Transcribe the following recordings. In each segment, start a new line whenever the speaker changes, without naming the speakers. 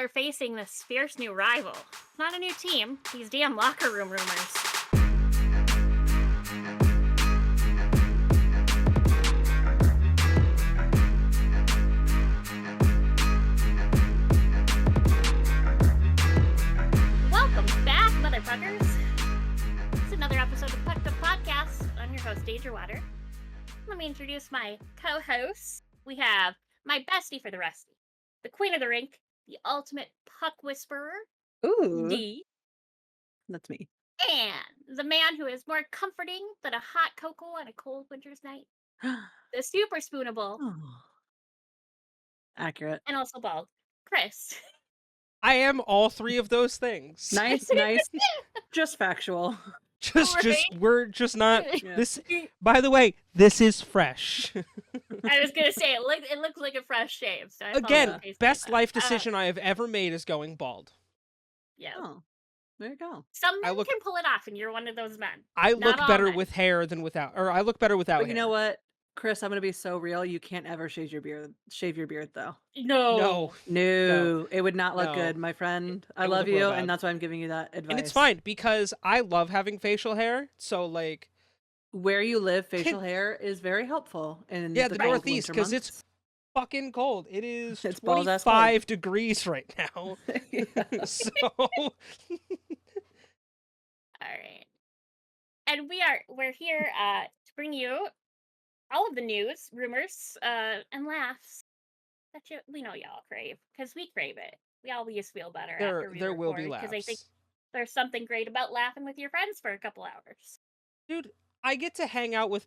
are facing this fierce new rival. Not a new team, these damn locker room rumors. Welcome back, motherfuckers. It's another episode of Pucked Up Podcast. I'm your host, Deidre Water. Let me introduce my co-hosts. We have my bestie for the resty, the queen of the rink, the ultimate puck whisperer,
Ooh,
D,
that's me.
and the man who is more comforting than a hot cocoa on a cold winter's night, the super spoonable,
Oh, accurate.
and also bald, Chris.
I am all three of those things.
Nice. Just factual.
We're just not
Yeah.
this. By the way, this is fresh.
I was gonna say it looks like a fresh shave. So I
Again,
apologize for
best
that.
life decision I have ever made is going bald.
Yeah.
Oh, there you go.
Some men
look-
can pull it off, and you're one of those men.
I
Not
look
all
better
men.
with hair than without, or I look better without
But you
hair.
know what, Chris? I'm gonna be so real. You can't ever shave your beard. Shave your beard, though.
No.
No, it would not look
No.
good, my friend. I
It would
love
look real
you,
bad.
and that's why I'm giving you that advice.
And it's fine because I love having facial hair. So like,
Where you live, facial hair is very helpful. In
yeah,
the
the
cold
Northeast,
winter
because
months.
it's fucking cold. It is
It's balls-ass cold.
25 degrees right now.
Yeah.
So
All right. And we're here to bring you all of the news, rumors, and laughs that we know y'all crave, because we crave it. We always feel better after we
there will be
record, because I think
laughs.
there's something great about laughing with your friends for a couple hours.
Dude, I get to hang out with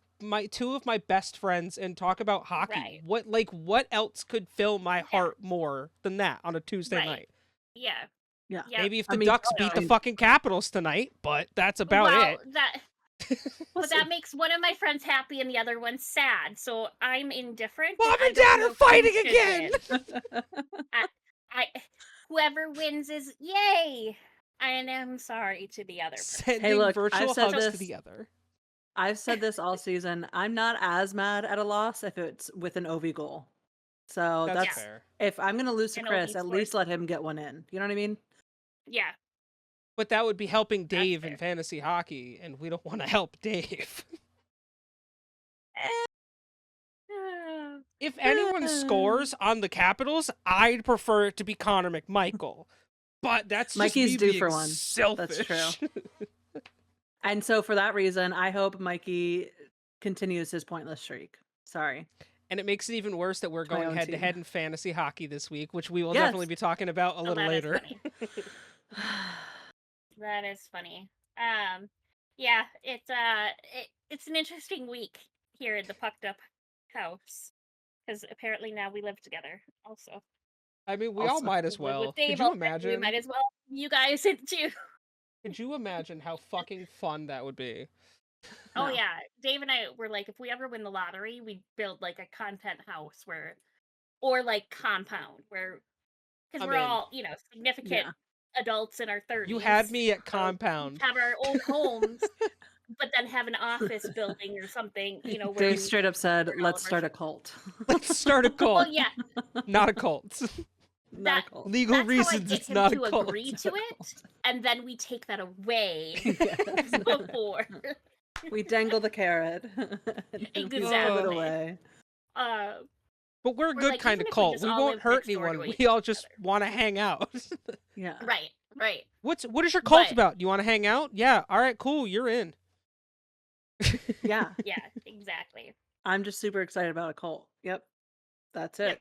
two of my best friends and talk about hockey.
Right.
What else could fill my heart more than that on a Tuesday
Right.
night?
Yeah.
Yeah.
Yeah.
Maybe if
I
the
mean,
Ducks beat the fucking Capitals tonight, but that's about
well,
it.
But that makes one of my friends happy and the other one sad. So I'm indifferent.
Mom
I
and
don't
Dad
know
are
who
fighting
should
again!
win. Whoever wins is yay. And I'm sorry to the other person.
Sending
look, I've
virtual
said
hugs to
this-
the other.
I've said this all season. I'm not as mad at a loss if it's with an OV goal. So
That's
that's
fair.
if I'm gonna lose to
An
Chris,
OV
at
scores.
least let him get one in. You know what I mean?
Yeah.
But that would be helping Dave in
fair.
fantasy hockey, and we don't want to help Dave. If anyone scores on the Capitals, I'd prefer it to be Connor McMichael. But that's just
Mikey's
me
due
being
for one.
selfish.
That's true. And so for that reason, I hope Mikey continues his pointless streak. Sorry.
And it makes it even worse that we're
My
going
own
head to
team.
head in fantasy hockey this week, which we will
Yes.
definitely be talking about a little
that is
later.
funny. That is funny. Yeah, it's an interesting week here in the Pucked Up house. Because apparently now we live together also.
I mean, we all
Also,
might as
We live
well.
with Dave
Could you
already,
imagine?
We might as well you guys in too.
Could you imagine how fucking fun that would be?
Oh
No.
yeah, Dave and I were like, if we ever win the lottery, we'd build like a content house or like compound where, because
I'm
we're
in.
all significant adults in our 30s.
You had me at
so
compound.
have our own homes, but then have an office building or something. Where
Dave
we
straight up said,
all
"Let's
of our
start a
shit.
cult."
Let's start a cult.
Well, yeah,
Not a cult.
Not a cult.
Legal
that's
reasons
how I get
it's
him
not
to
a cult.
agree to it, and then we take that away
Yes.
before.
We dangle the carrot. And we throw it
Exactly.
away.
But we're a
We're
good
like,
kind
even
of
if we
cult.
just
We
all
won't
live
hurt
next door to
anyone.
each
We all just want to hang out.
Yeah.
Right.
What is your cult
But-
about? You want to hang out? Yeah. All right. Cool. You're in.
Yeah.
Yeah, exactly.
I'm just super excited about a cult. Yep. That's it.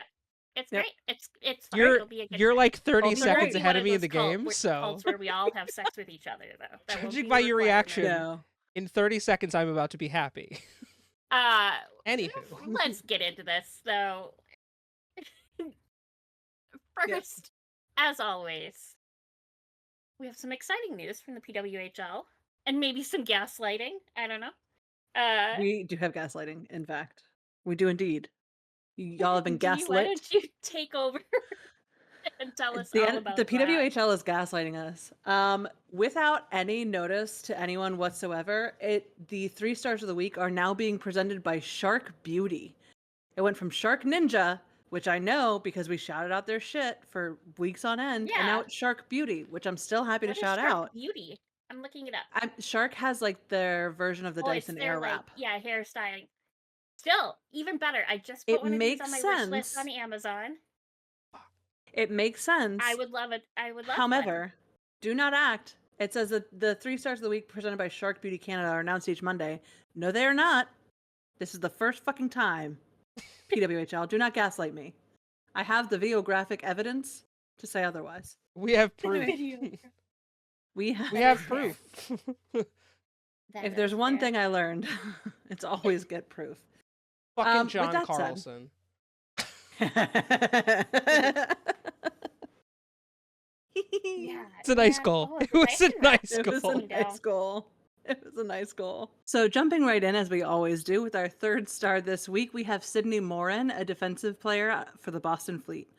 It's
Yep.
great. It's fun.
You're
It'll be a good
you're
time.
like 30
Cults are
seconds
great.
ahead
One
of me in
those
the game,
cults
so
where we all have sex with each other, though. That won't
Judging
be
by
the
your
requirement.
reaction,
No.
in 30 seconds I'm about to be happy. Anywho.
Let's get into this, though. First, as always, we have some exciting news from the PWHL, and maybe some gaslighting. I don't know.
We do have gaslighting, in fact. We do indeed. Y'all have been
Why
gaslit.
don't you take over and tell us all about
The
that?
PWHL is gaslighting us. Without any notice to anyone whatsoever, the 3 stars of the week are now being presented by Shark Beauty. It went from Shark Ninja, which I know because we shouted out their shit for weeks on end. And now
Yeah.
it's Shark Beauty, which I'm still happy
What
to
is
shout
Shark
out.
Beauty? I'm looking it up.
Shark has like their version of the
Oh, it's
Dyson
their
Airwrap.
hairstyling. Still, even better. I just put
It
one of these
makes
on my wish list on
sense.
Amazon.
It makes sense.
I would love it. I would love one.
However, do not act. It says that the 3 stars of the week presented by Shark Beauty Canada are announced each Monday. No, they are not. This is the first fucking time. PWHL, do not gaslight me. I have the videographic evidence to say otherwise.
We have proof.
We
We
have
have
fair.
proof.
if there's one thing I learned, it's always get proof.
Fucking
With
John
that said-
Carlson.
Yeah,
It's a nice
yeah.
goal.
Oh,
It
the
was a
Dyson wrap.
nice
It was a
goal.
nice goal. It was a nice goal. So jumping right in, as we always do, with our third star this week, we have Sydney Morin, a defensive player for the Boston Fleet.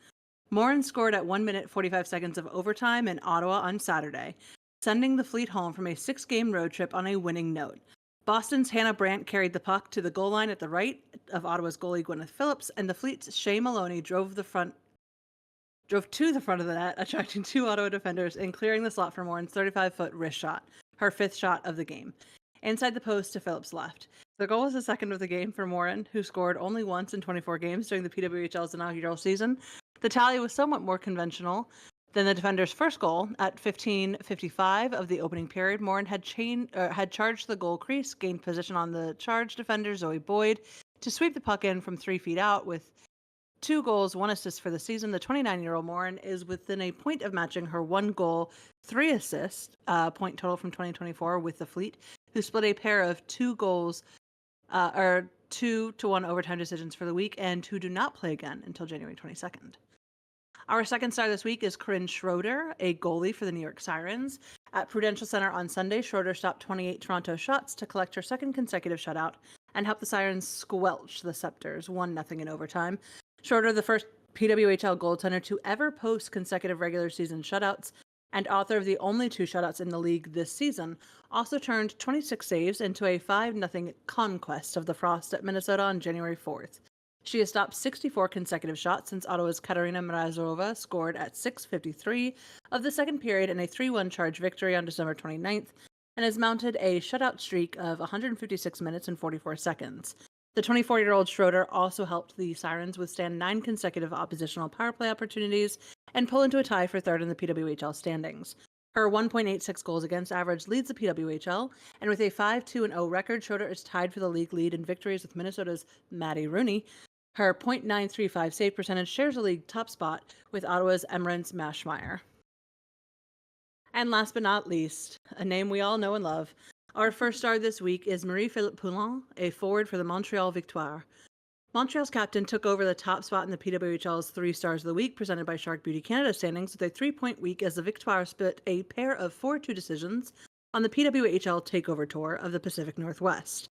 Morin scored at 1 minute 45 seconds of overtime in Ottawa on Saturday, sending the Fleet home from a 6-game road trip on a winning note. Boston's Hannah Brandt carried the puck to the goal line at the right of Ottawa's goalie Gwyneth Phillips, and the Fleet's Shea Maloney drove to the front of the net, attracting 2 Ottawa defenders and clearing the slot for Morin's 35-foot wrist shot, her 5th shot of the game, inside the post to Phillips' left. The goal was the second of the game for Morin, who scored only once in 24 games during the PWHL's inaugural season. The tally was somewhat more conventional than the defender's first goal. At 15:55 of the opening period, Morin had charged the goal crease, gained position on the charged defender, Zoe Boyd, to sweep the puck in from 3 feet out. With 2 goals, 1 assist for the season, the 29-year-old Morin is within a point of matching her 1 goal, 3 assist point total from 2024 with the Fleet, who split a pair of 2 goals, or 2-1 overtime decisions for the week, and who do not play again until January 22nd. Our second star this week is Corinne Schroeder, a goalie for the New York Sirens. At Prudential Center on Sunday, Schroeder stopped 28 Toronto shots to collect her second consecutive shutout and helped the Sirens squelch the Scepters 1-0 in overtime. Schroeder, the first PWHL goaltender to ever post consecutive regular season shutouts and author of the only 2 shutouts in the league this season, also turned 26 saves into a 5-0 conquest of the Frost at Minnesota on January 4th. She has stopped 64 consecutive shots since Ottawa's Katarina Mrazova scored at 6:53 of the second period in a 3-1 charge victory on December 29th, and has mounted a shutout streak of 156 minutes and 44 seconds. The 24-year-old Schroeder also helped the Sirens withstand 9 consecutive oppositional power play opportunities and pull into a tie for third in the PWHL standings. Her 1.86 goals against average leads the PWHL, and with a 5-2-0 record, Schroeder is tied for the league lead in victories with Minnesota's Maddie Rooney. Her .935 save percentage shares a league top spot with Ottawa's Emerence Mashmeyer. And last but not least, a name we all know and love, our first star this week is Marie-Philippe Poulin, a forward for the Montreal Victoire. Montreal's captain took over the top spot in the PWHL's 3 stars of the week presented by Shark Beauty Canada standings with a 3-point week as the Victoire split a pair of 4-2 decisions on the PWHL Takeover Tour of the Pacific Northwest.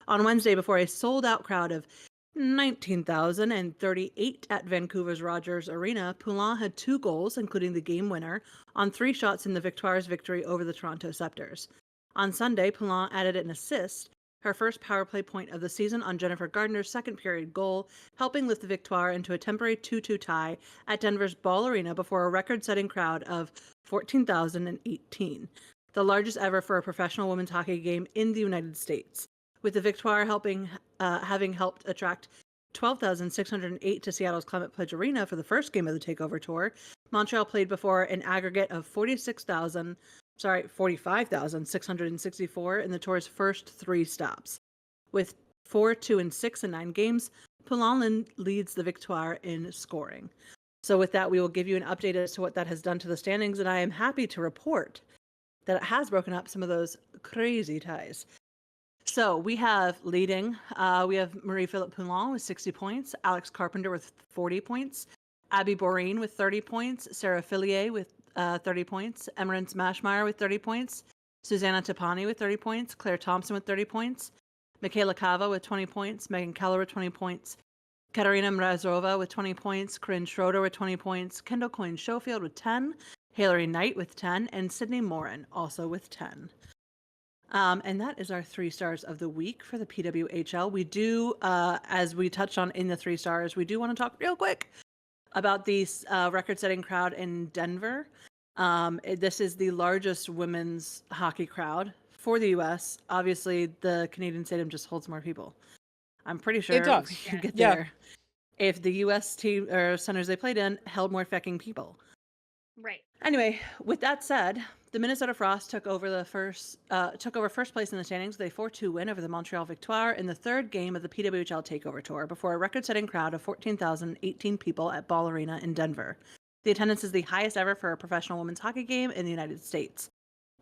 On Wednesday, before a sold-out crowd of 19,038 at Vancouver's Rogers Arena, Poulin had 2 goals, including the game winner, on 3 shots in the Victoire's victory over the Toronto Scepters. On Sunday, Poulin added an assist, her first power play point of the season, on Jennifer Gardner's second period goal, helping lift the Victoire into a temporary 2-2 tie at Denver's Ball Arena before a record-setting crowd of 14,018, the largest ever for a professional women's hockey game in the United States. With the Victoire having helped attract 12,608 to Seattle's Climate Pledge Arena for the first game of the Takeover Tour, Montreal played before an aggregate of 45,664 in the tour's first 3 stops. With 4, 2, and 6 in 9 games, Poulin leads the Victoire in scoring. So with that, we will give you an update as to what that has done to the standings, and I am happy to report that it has broken up some of those crazy ties. So we have leading, we have Marie-Philippe Poulin with 60 points, Alex Carpenter with 40 points, Abby Boreen with 30 points, Sarah Fillier with 30 points, Emerence Mashmeyer with 30 points, Susanna Tapani with 30 points, Claire Thompson with 30 points, Michaela Cava with 20 points, Megan Keller with 20 points, Katarina Mrazova with 20 points, Corinne Schroeder with 20 points, Kendall Coyne-Schofield with 10, Hilary Knight with 10, and Sydney Morin also with 10. And that is our 3 stars of the week for the PWHL. We do, as we touched on in the 3 stars, we do want to talk real quick about the record-setting crowd in Denver. This is the largest women's hockey crowd for the U.S. Obviously, the Canadian Stadium just holds more people. I'm pretty sure
It does.
we could get
Yeah.
there if the U.S. team or centers they played in held more fucking people.
Right.
Anyway, with that said, the Minnesota Frost took over first place in the standings with a 4-2 win over the Montreal Victoire in the third game of the PWHL Takeover Tour before a record-setting crowd of 14,018 people at Ball Arena in Denver. The attendance is the highest ever for a professional women's hockey game in the United States.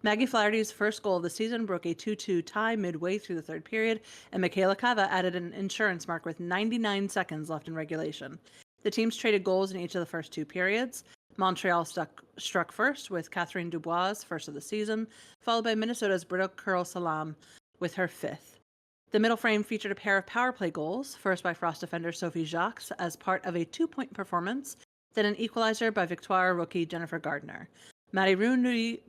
Maggie Flaherty's first goal of the season broke a 2-2 tie midway through the third period, and Michaela Cava added an insurance mark with 99 seconds left in regulation. The teams traded goals in each of the first 2 periods. Montreal struck first with Catherine Dubois' first of the season, followed by Minnesota's Britta Curl-Salam with her 5th. The middle frame featured a pair of power play goals, first by Frost defender Sophie Jacques as part of a 2-point performance, then an equalizer by Victoire rookie Jennifer Gardner. Maddie Rooney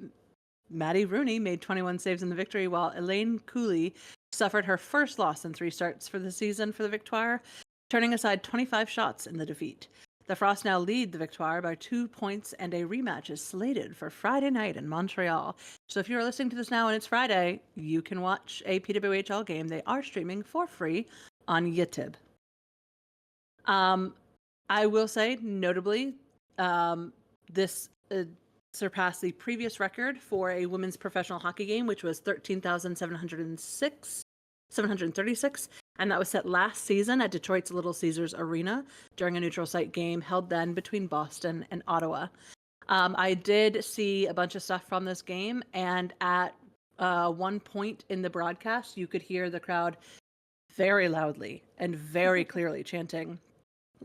made 21 saves in the victory, while Elaine Cooley suffered her first loss in 3 starts for the season for the Victoire, turning aside 25 shots in the defeat. The Frost now lead the Victoire by 2 points, and a rematch is slated for Friday night in Montreal. So if you're listening to this now and it's Friday, you can watch a PWHL game. They are streaming for free on YouTube. I will say, notably, this surpassed the previous record for a women's professional hockey game, which was 13,736, and that was set last season at Detroit's Little Caesars Arena during a neutral site game held then between Boston and Ottawa. I did see a bunch of stuff from this game, and at one point in the broadcast, you could hear the crowd very loudly and very clearly chanting,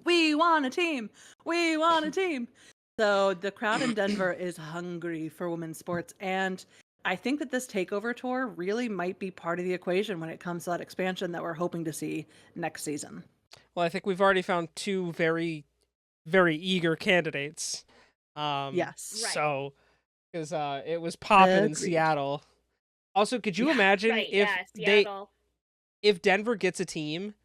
"We want a team! We want a team!" So the crowd in Denver is hungry for women's sports, and I think that this takeover tour really might be part of the equation when it comes to that expansion that we're hoping to see next season.
Well, I think we've already found 2 very, very eager candidates.
Yes.
Right.
So, because it was popping in
Agreed.
Seattle. Also, could you
Yeah.
imagine
Right.
if
Yeah. Seattle.
if Denver gets a team,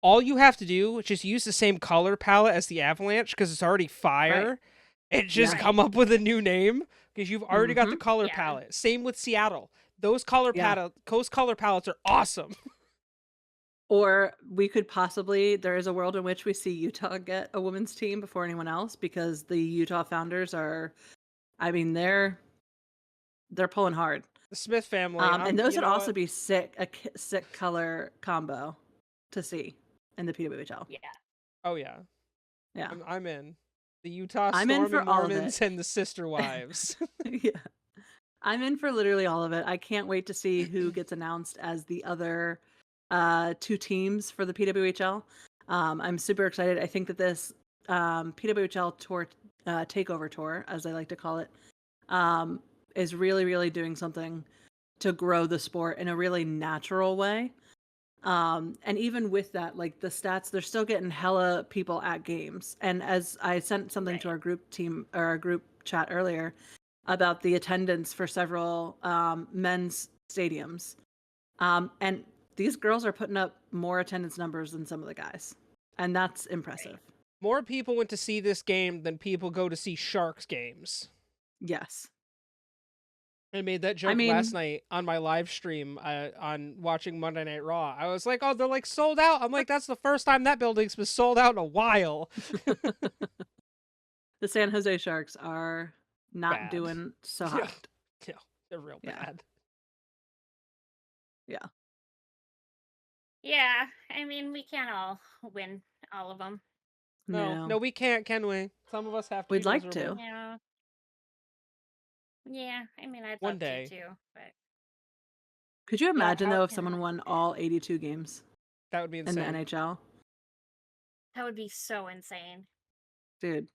all you have to do is just use the same color palette as the Avalanche because it's already fire, and just
Yeah.
come up with a new name because you've already got the color
Yeah.
palette. Same with Seattle. Those color palettes are awesome.
Or we could possibly, there is a world in which we see Utah get a women's team before anyone else, because the Utah founders are, I mean, they're pulling hard.
The Smith family.
And those
you
would
know
also
what?
be sick color combo to see in the PWHL.
Yeah.
Oh yeah,
Yeah.
I'm in. The Utah
I'm in
Storm
for
and
all of
Mormons
it.
and the Sister Wives.
Yeah. I'm in for literally all of it. I can't wait to see who gets announced as the other 2 teams for the PWHL. I'm super excited. I think that this PWHL tour, takeover tour, as I like to call it, is really, really doing something to grow the sport in a really natural way. And even with that, like the stats, they're still getting hella people at games. And as I sent something to
Right.
our group team or our group chat earlier about the attendance for several men's stadiums, and these girls are putting up more attendance numbers than some of the guys, and that's impressive.
More people went to see this game than people go to see Sharks games.
Yes.
I made that joke last night on my live stream on watching Monday Night Raw. I was like, oh, they're like sold out. I'm like, that's the first time that building's been sold out in a while.
The San Jose Sharks are not
Bad.
doing so
Yeah.
hot.
Yeah, they're real
Yeah.
bad.
Yeah.
Yeah. I mean, we can't all win all of them.
No, we can't, can we? Some of us have to.
We'd
be
like
miserable.
to.
Yeah. Yeah. I mean, I'd
One
love
day.
to too, but
Could you imagine,
how
though, if
can
someone
I?
won all 82 games
That would be
in the
insane.
NHL?
That would be so insane.
Dude.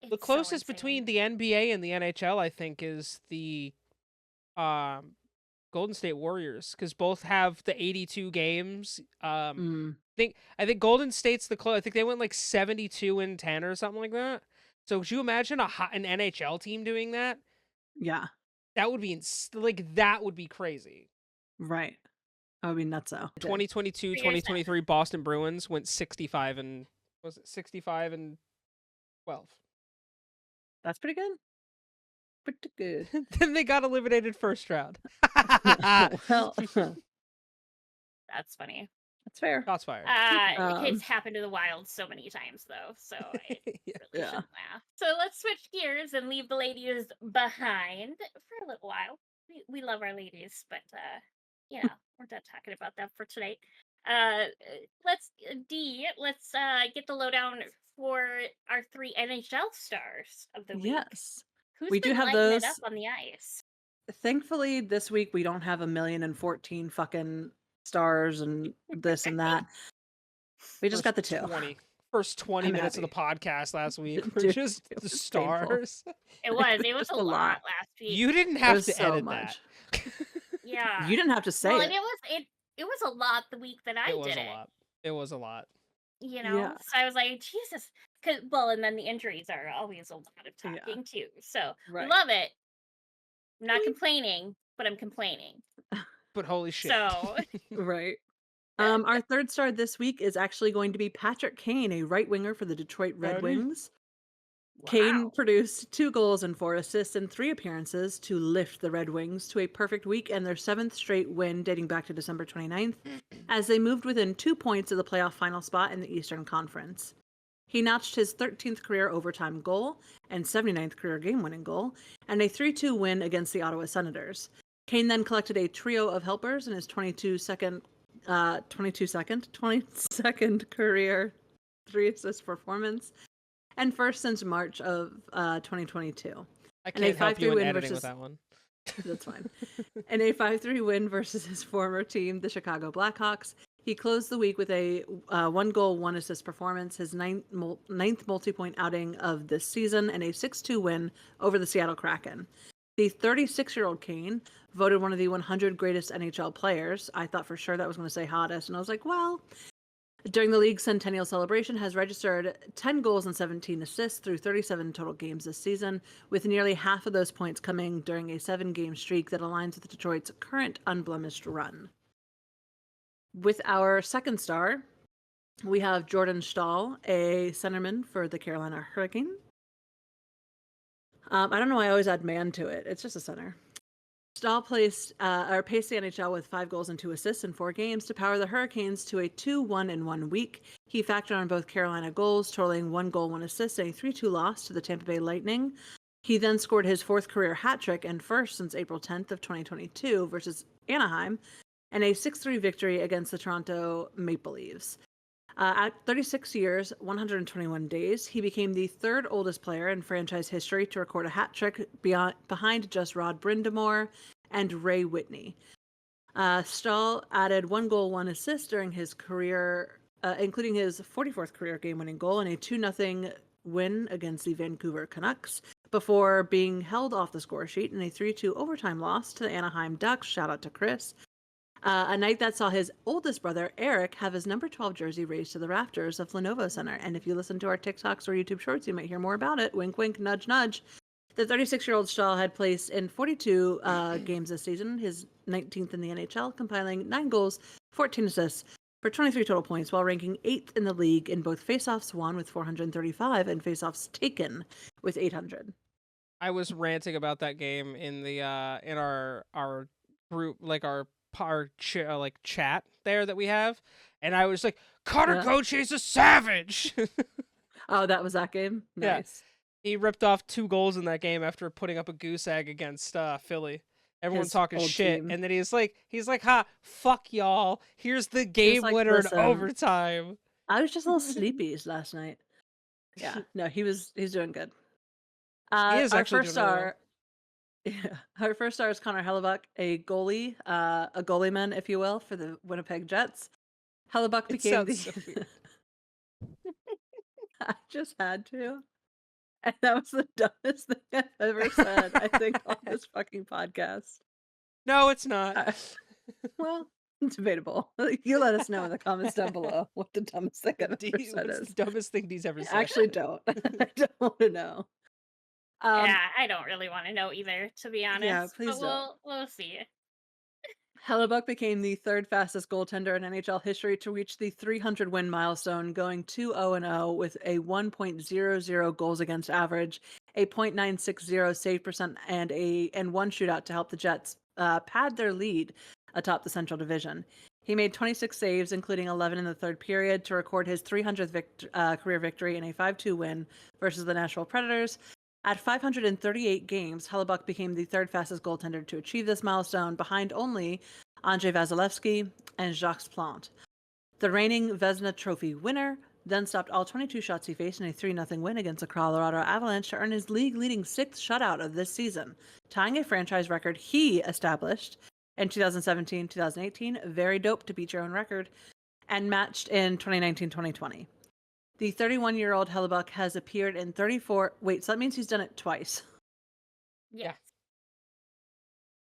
The
It's so
closest between
insane.
the NBA and the NHL, I think, is the Golden State Warriors, because both have the 82 games.
Mm,
I think Golden State's the close. I think they went like 72-10 or something like that. So could you imagine an NHL team doing that?
yeah.
That would be that would be crazy.
Right. That would be nutso.
2022, 2023 Boston Bruins went 65 and 12.
That's pretty good. Pretty good.
Then they got eliminated first round.
Well,
That's funny.
that's fair.
Shots fired.
It's happened to the Wild so many times, though, so I
Yeah.
really shouldn't laugh. So let's switch gears and leave the ladies behind for a little while. We love our ladies, but we're done talking about them for tonight. Let's get the lowdown for our 3 NHL stars of the week.
Yes.
Who's
We
been
do have
lighting
those.
it up on the ice?
Thankfully, this week we don't have 1,014 fucking stars and this and that. We just got the 2.
First 20
I'm
minutes
happy.
of the podcast last week were
Dude,
just
it
the
was
stars.
It was
just
a lot last week.
You didn't
It
have
was
to
so
edit
much.
that.
Yeah.
You didn't have to say
Well,
it.
and it was a lot the week that I
It was
did
a
it.
lot. It was a lot.
You know,
Yeah.
so I was like, Jesus. And then the injuries are always a lot of talking too. So we
Right.
love it. I'm not complaining, but I'm complaining.
But holy shit.
So
Right. Our third star this week is actually going to be Patrick Kane, a right winger for the Detroit Red
Ready?
Wings.
wow.
Kane produced 2 goals and 4 assists in 3 appearances to lift the Red Wings to a perfect week and their 7th straight win dating back to December 29th, as they moved within 2 points of the playoff final spot in the Eastern Conference. He notched his 13th career overtime goal and 79th career game-winning goal, and a 3-2 win against the Ottawa Senators. Kane then collected a trio of helpers in his 22-second career 3-assist performance, and first since March of 2022.
I
And a
can't help you
5-3
in
win
editing with
versus-
that one.
That's fine. In a 5-3 win versus his former team, the Chicago Blackhawks, he closed the week with a 1-goal, 1-assist performance, his ninth multi-point outing of this season, and a 6-2 win over the Seattle Kraken. The 36-year-old Kane, voted one of the 100 greatest NHL players. I thought for sure that was going to say hottest, and I was like, well, during the league's centennial celebration, has registered 10 goals and 17 assists through 37 total games this season, with nearly half of those points coming during a 7-game streak that aligns with Detroit's current unblemished run. With our second star, we have Jordan Stahl, a centerman for the Carolina Hurricane. I don't know why I always add man to it. It's just a center. Stahl paced the NHL with 5 goals and 2 assists in 4 games to power the Hurricanes to a 2-1-1 week. He factored on both Carolina goals, totaling 1 goal, 1 assist, and a 3-2 loss to the Tampa Bay Lightning. He then scored his 4th career hat trick and first since April 10th of 2022 versus Anaheim, and a 6-3 victory against the Toronto Maple Leafs. At 36 years, 121 days, he became the 3rd oldest player in franchise history to record a hat trick behind just Rod Brind'Amour and Ray Whitney. Stahl added 1 goal, 1 assist during his career, including his 44th career game-winning goal and a 2-0 win against the Vancouver Canucks, before being held off the score sheet in a 3-2 overtime loss to the Anaheim Ducks. Shout out to Chris. A night that saw his oldest brother, Eric, have his number 12 jersey raised to the rafters of Lenovo Center. And if you listen to our TikToks or YouTube shorts, you might hear more about it. Wink, wink, nudge, nudge. The 36-year-old Stahl had placed in 42 games this season, his 19th in the NHL, compiling 9 goals, 14 assists for 23 total points, while ranking 8th in the league in both faceoffs won with 435 and faceoffs taken with 800.
I was ranting about that game in the in our group, like our chat there that we have, and I was like, Carter Gauthier is a savage.
Oh, that was that game? Nice.
Yeah. He ripped off 2 goals in that game after putting up a goose egg against Philly. Everyone
His
talking
old
shit,
team.
and then he's like, ha, fuck y'all. Here's the game
like,
winner in
listen,
overtime.
I was just a little sleepy last night. Yeah, no, he's doing good.
He is
our
actually
first
doing really
star. Yeah, our first star is Connor Hellebuck, a goalieman, if you will, for the Winnipeg Jets. Hellebuck became the.
So weird.
I just had to, and that was the dumbest thing I've ever said. I think on this fucking podcast.
No, it's not.
Well, it's debatable. You let us know in the comments down below what the dumbest thing I've ever said
What's
is.
the dumbest thing he's ever said?
I actually don't. I don't want to know.
Yeah, I don't really want to know either, to be honest.
Yeah, please
but
don't.
we'll see.
Hellebuck became the third fastest goaltender in NHL history to reach the 300 win milestone, going 2-0-0 with a 1.00 goals against average, a .960 save percent, and one shootout to help the Jets pad their lead atop the Central Division. He made 26 saves, including 11 in the third period, to record his 300th career victory in a 5-2 win versus the Nashville Predators. At 538 games, Hellebuck became the third fastest goaltender to achieve this milestone, behind only Andrei Vasilevsky and Jacques Plante. The reigning Vezina Trophy winner then stopped all 22 shots he faced in a 3-0 win against the Colorado Avalanche to earn his league-leading sixth shutout of this season, tying a franchise record he established in 2017-2018, very dope to beat your own record, and matched in 2019-2020. The 31-year-old Hellebuck has appeared in 34... Wait, so that means he's done it twice.
Yes.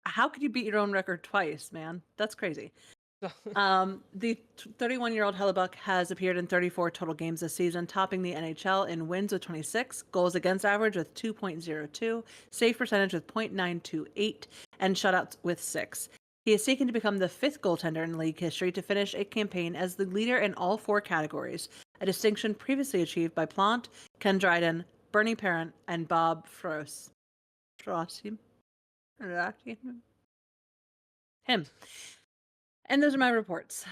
How could you beat your own record twice, man? That's crazy. The 31-year-old Hellebuck has appeared in 34 total games this season, topping the NHL in wins with 26, goals against average with 2.02, save percentage with .928, and shutouts with 6. He is seeking to become the fifth goaltender in league history to finish a campaign as the leader in all 4 categories, a distinction previously achieved by Plante, Ken Dryden, Bernie Parent, and Bob Frost. Him. And those are my reports.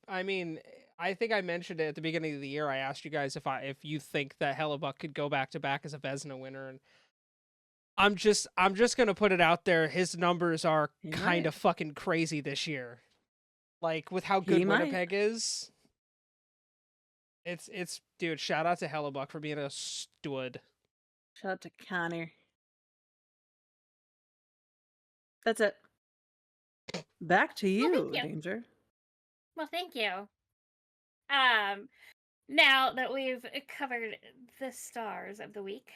I mean, I think I mentioned it at the beginning of the year. I asked you guys if you think that Hellebuck could go back to back as a Vezina winner, and I'm just gonna put it out there. His numbers are kind of fucking crazy this year, like with how good Winnipeg is. It's dude. Shout out to Hellebuck for being a stud.
Shout out to Connor. That's it. Back to you, Danger.
Well, thank you. Now that we've covered the stars of the week,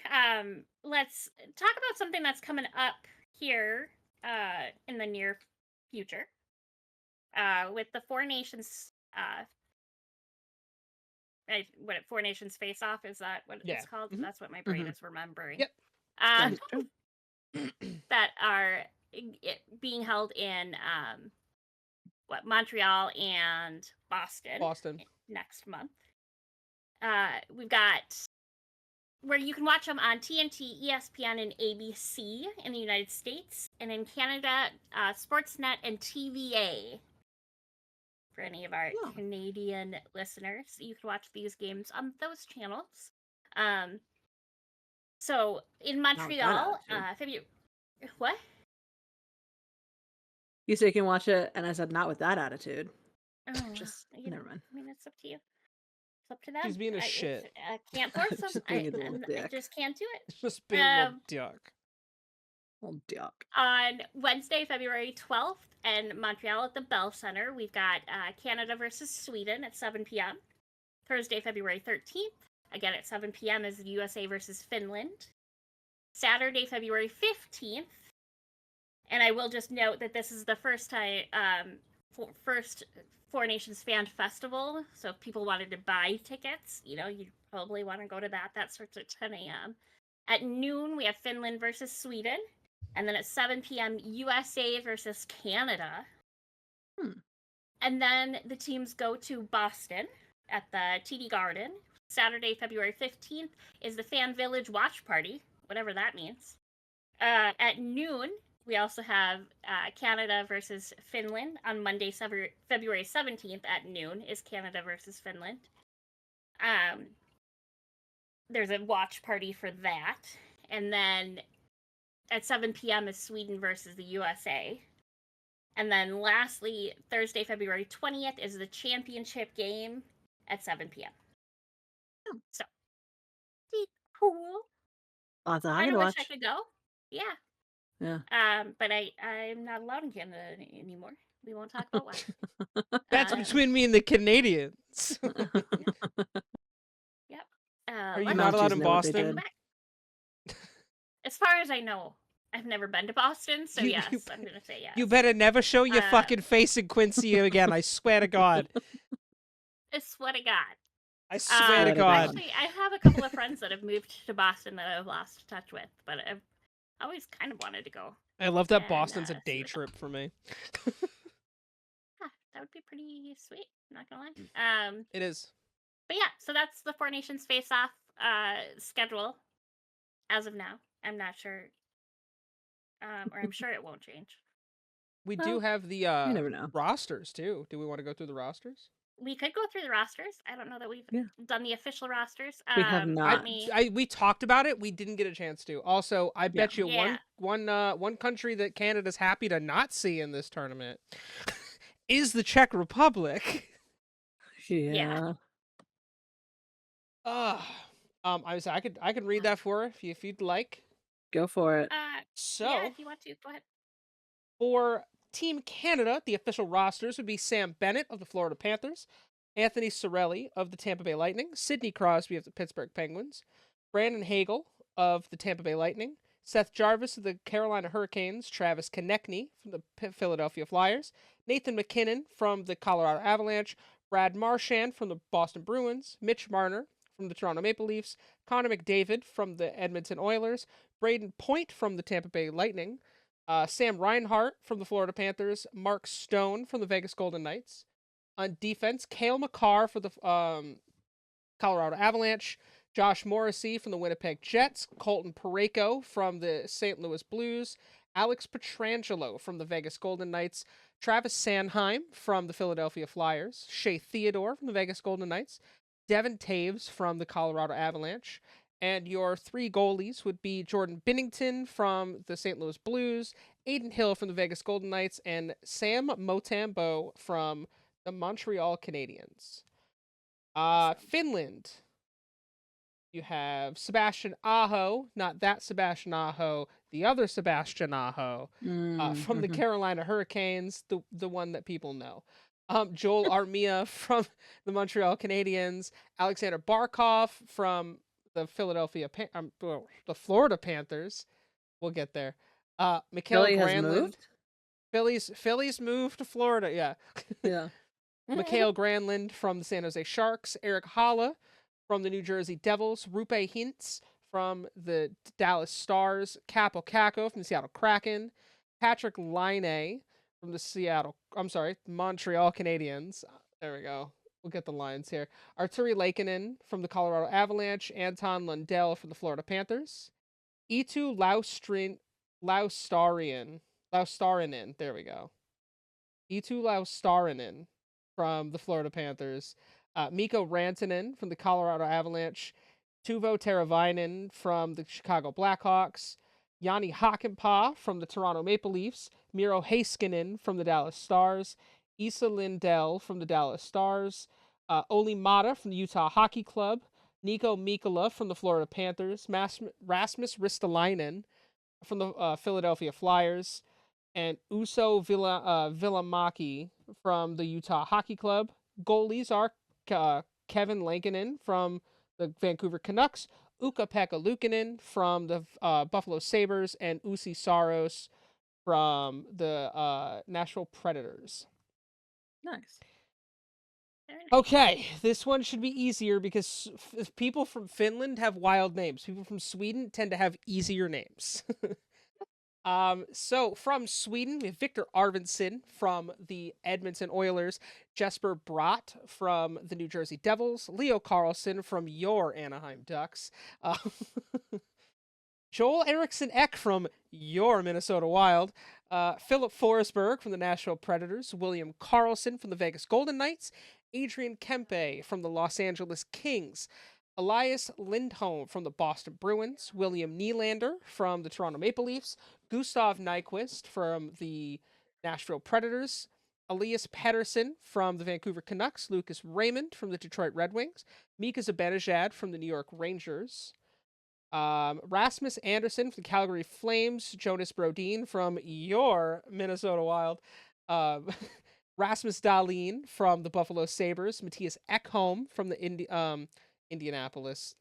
let's talk about something that's coming up here in the near future. With the Four Nations Four Nations Face Off, is that what it's called? Mm-hmm. That's what my brain is remembering.
Yep.
That are being held in Montreal and Boston next month. We've got where you can watch them on TNT, ESPN, and ABC in the United States, and in Canada, Sportsnet and TVA. For any of our Canadian listeners, you can watch these games on those channels. So in Montreal, February. What?
You said you can watch it, and I said not with that attitude.
Oh,
just never mind.
I mean, it's up to you. It's up to them.
She's being a shit.
I can't force them. I just can't do it.
Just being a little dick.
Little dick.
On Wednesday, February 12th, in Montreal at the Bell Center, we've got Canada versus Sweden at 7 p.m. Thursday, February 13th, again at 7 p.m. is the USA versus Finland. Saturday, February 15th, and I will just note that this is the first time, first Four Nations Fan Festival, so if people wanted to buy tickets, you'd probably want to go to that. That starts at 10 a.m. At noon, we have Finland versus Sweden, and then at 7 p.m., USA versus Canada. And then the teams go to Boston at the TD Garden. Saturday, February 15th, is the Fan Village Watch Party, whatever that means. At noon, we also have Canada versus Finland. On Monday, February 17th at noon is Canada versus Finland. There's a watch party for that. And then at 7 p.m. is Sweden versus the USA. And then lastly, Thursday, February 20th is the championship game at 7 p.m. So, cool.
Lots of
I
to watch.
wish I could go. Yeah.
Yeah.
But I'm not allowed in Canada anymore. We won't talk about why.
That's between me and the Canadians.
Yep.
Are you not allowed in Boston?
As far as I know, I've never been to Boston, so yes, I'm gonna say yes.
You better never show your fucking face in Quincy again. I swear to God.
I swear to God.
I swear to God.
Actually, I have a couple of friends that have moved to Boston that I've lost touch with, but I've always kind of wanted to go.
I love that
And,
Boston's a
see
day
what's up.
trip for me.
Yeah, that would be pretty sweet. Not gonna lie.
It is.
But yeah, so that's the Four Nations face-off schedule as of now. I'm not sure, or I'm sure it won't change.
We
Well,
do have the
you never know.
rosters too. Do we want to go through the rosters?
We could go through the rosters. I don't know that we've
Yeah.
done the official rosters.
We have
I,
not.
we talked about it. We didn't get a chance to. Also, I bet you
Yeah.
one country that Canada's happy to not see in this tournament is the Czech Republic.
Yeah.
I could read that for her if you'd like.
Go for it.
So
yeah, if you want to, go ahead.
for Team Canada, the official rosters would be Sam Bennett of the Florida Panthers, Anthony Cirelli of the Tampa Bay Lightning, Sidney Crosby of the Pittsburgh Penguins, Brandon Hagel of the Tampa Bay Lightning, Seth Jarvis of the Carolina Hurricanes, Travis Konechny from the Philadelphia Flyers, Nathan McKinnon from the Colorado Avalanche, Brad Marchand from the Boston Bruins, Mitch Marner from the Toronto Maple Leafs, Connor McDavid from the Edmonton Oilers, Braden Point from the Tampa Bay Lightning, Sam Reinhart from the Florida Panthers, Mark Stone from the Vegas Golden Knights. On defense, Cale Makar for the Colorado Avalanche, Josh Morrissey from the Winnipeg Jets, Colton Parayko from the St. Louis Blues, Alex Pietrangelo from the Vegas Golden Knights, Travis Sanheim from the Philadelphia Flyers, Shea Theodore from the Vegas Golden Knights, Devin Taves from the Colorado Avalanche, and your three goalies would be Jordan Binnington from the St. Louis Blues, Aiden Hill from the Vegas Golden Knights, and Sam Motambo from the Montreal Canadiens. Finland. You have Sebastian Aho, not that Sebastian Aho, the other Sebastian Aho, from the Carolina Hurricanes, the one that people know. Joel Armia from the Montreal Canadiens, Alexander Barkov from the the Florida Panthers. We'll get there. Mikhail
Philly has
Granlund.
moved?
Philly's moved to Florida, yeah.
Yeah.
Mikhail Granlund from the San Jose Sharks, Eric Holla from the New Jersey Devils, Rupe Hintz from the Dallas Stars, Capo Caco from the Seattle Kraken, Patrick Laine from the Montreal Canadiens. There we go. We'll get the lines here. Arturi Leikkanen from the Colorado Avalanche, Anton Lundell from the Florida Panthers, Eetu Laustarinen. There we go. Eetu Laustarinen from the Florida Panthers, Mikko Rantanen from the Colorado Avalanche, Tuvo Teravainen from the Chicago Blackhawks, Yanni Hakanpää from the Toronto Maple Leafs, Miro Heiskanen from the Dallas Stars, Esa Lindell from the Dallas Stars, Oli Mata from the Utah Hockey Club, Nico Mikkola from the Florida Panthers, Rasmus Ristolainen from the Philadelphia Flyers, and Uso Villamaki from the Utah Hockey Club. Goalies are Kevin Lankinen from the Vancouver Canucks, Ukko-Pekka Luukkonen from the Buffalo Sabres, and Usi Saros from the Nashville Predators.
Nice.
Okay, this one should be easier because people from Finland have wild names. People from Sweden tend to have easier names. So from Sweden, we have Victor Arvidsson from the Edmonton Oilers, Jesper Bratt from the New Jersey Devils, Leo Carlsson from your Anaheim Ducks, Joel Eriksson Ek from your Minnesota Wild, Philip Forsberg from the Nashville Predators, William Karlsson from the Vegas Golden Knights, Adrian Kempe from the Los Angeles Kings, Elias Lindholm from the Boston Bruins, William Nylander from the Toronto Maple Leafs, Gustav Nyquist from the Nashville Predators, Elias Pettersson from the Vancouver Canucks, Lucas Raymond from the Detroit Red Wings, Mika Zibanejad from the New York Rangers, Rasmus Anderson from the Calgary Flames, Jonas Brodin from your Minnesota Wild, Rasmus Dahlin from the Buffalo Sabres, Matthias Ekholm from the Indianapolis,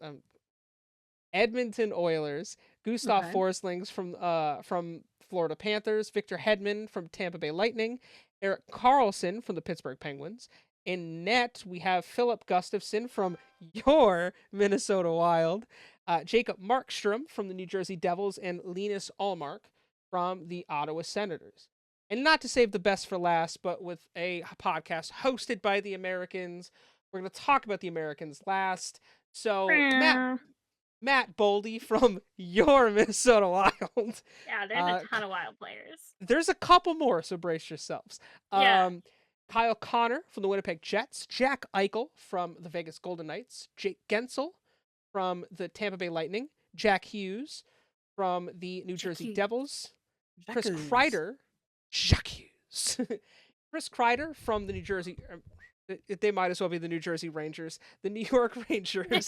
Edmonton Oilers, Gustav Forslings from Florida Panthers, Victor Hedman from Tampa Bay Lightning, Eric Carlson from the Pittsburgh Penguins, In net, we have Philip Gustafson from your Minnesota Wild, Jacob Markstrom from the New Jersey Devils, and Linus Ullmark from the Ottawa Senators. And not to save the best for last, but with a podcast hosted by the Americans, we're going to talk about the Americans last. So, Matt Boldy from your Minnesota Wild.
Yeah, there's a ton of Wild players.
There's a couple more, so brace yourselves.
Yeah.
Kyle Connor from the Winnipeg Jets, Jack Eichel from the Vegas Golden Knights, Jake Gensel from the Tampa Bay Lightning, Jack Hughes from the New Jersey Devils, Chris Kreider, Jack Hughes, Chris Kreider from the New Jersey. They might as well be the New Jersey Rangers, the New York Rangers,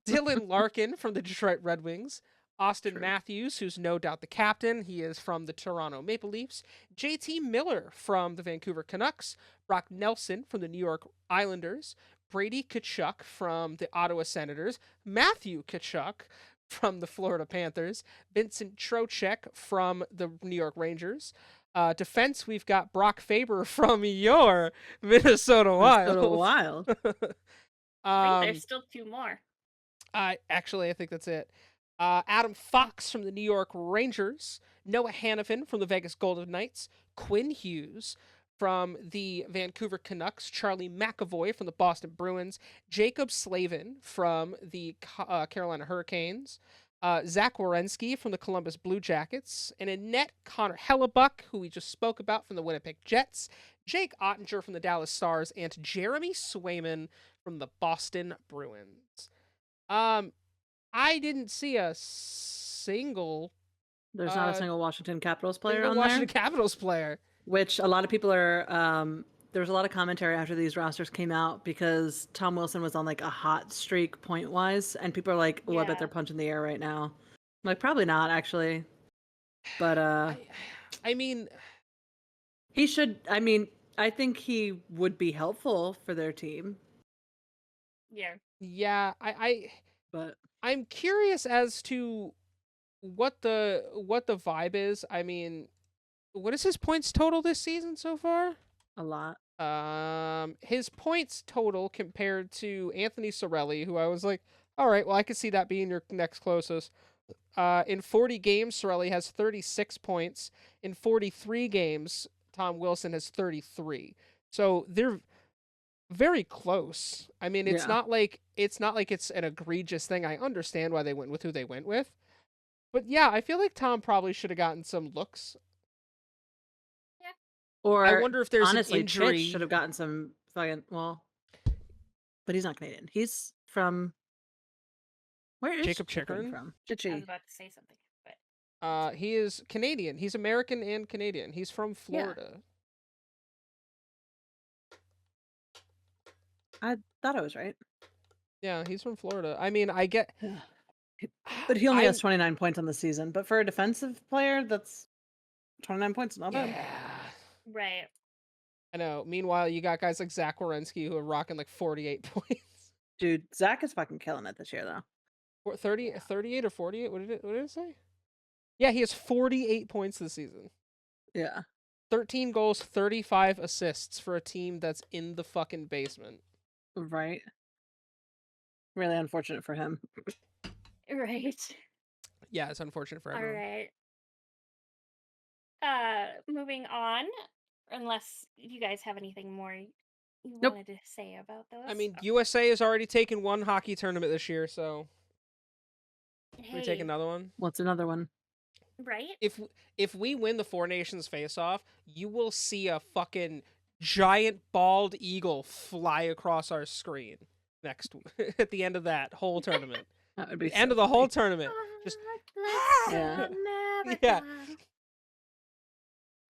Dylan Larkin from the Detroit Red Wings, Austin Matthews, who's no doubt the captain. He is from the Toronto Maple Leafs. JT Miller from the Vancouver Canucks. Brock Nelson from the New York Islanders. Brady Tkachuk from the Ottawa Senators. Matthew Tkachuk from the Florida Panthers. Vincent Trocheck from the New York Rangers. Defense, we've got Brock Faber from your Minnesota Wild.
I think there's still 2 more.
I think that's it. Adam Fox from the New York Rangers, Noah Hannafin from the Vegas Golden Knights, Quinn Hughes from the Vancouver Canucks, Charlie McAvoy from the Boston Bruins, Jacob Slavin from the Carolina Hurricanes, Zach Werenski from the Columbus Blue Jackets, and in net, Connor Hellebuck, who we just spoke about from the Winnipeg Jets, Jake Ottinger from the Dallas Stars, and Jeremy Swayman from the Boston Bruins. I didn't see a single.
There's not a single Washington Capitals player on
Washington
there.
Capitals player.
Which a lot of people are. There was a lot of commentary after these rosters came out because Tom Wilson was on like a hot streak point wise, and people are like, "Oh, I bet they're punching the air right now." I'm like, probably not actually, but
I mean,
he should. I mean, I think he would be helpful for their team.
Yeah.
But
I'm curious as to what the vibe is. I mean, what is his points total this season so far?
A lot.
His points total compared to Anthony Cirelli, who I was like, all right, well, I could see that being your next closest. In 40 games, Cirelli has 36 points. In 43 games, Tom Wilson has 33. So they're very close. I mean, it's not like it's an egregious thing. I understand why they went with who they went with. But yeah, I feel like Tom probably should have gotten some looks.
Yeah.
Or
I wonder if there's
honestly,
an injury.
Chich should have gotten some fucking but he's not Canadian. He's from where is
Jacob
Chikrin
Chikrin
from?
I was
Chichi.
about to say something, but
He is Canadian. He's American and Canadian. He's from Florida.
I thought I was right.
Yeah, he's from Florida. I mean, I get.
But he only has 29 points on the season. But for a defensive player, that's 29 points. Not bad.
right.
I know. Meanwhile, you got guys like Zach Werenski who are rocking like 48 points.
Dude, Zach is fucking killing it this year, though.
38 or 48? What did it say? Yeah, he has 48 points this season.
Yeah.
13 goals, 35 assists for a team that's in the fucking basement.
Right. Really unfortunate for him.
Right.
Yeah, it's unfortunate for everyone.
All right. Moving on, unless you guys have anything more you wanted to say about those.
I mean, USA has already taken one hockey tournament this year, so
hey,
we take another one.
What's another one?
Right?
If we win the Four Nations face-off, you will see a fucking giant bald eagle fly across our screen next at the end of that whole tournament.
That would be
the end of the whole tournament. Just
yeah.
Yeah.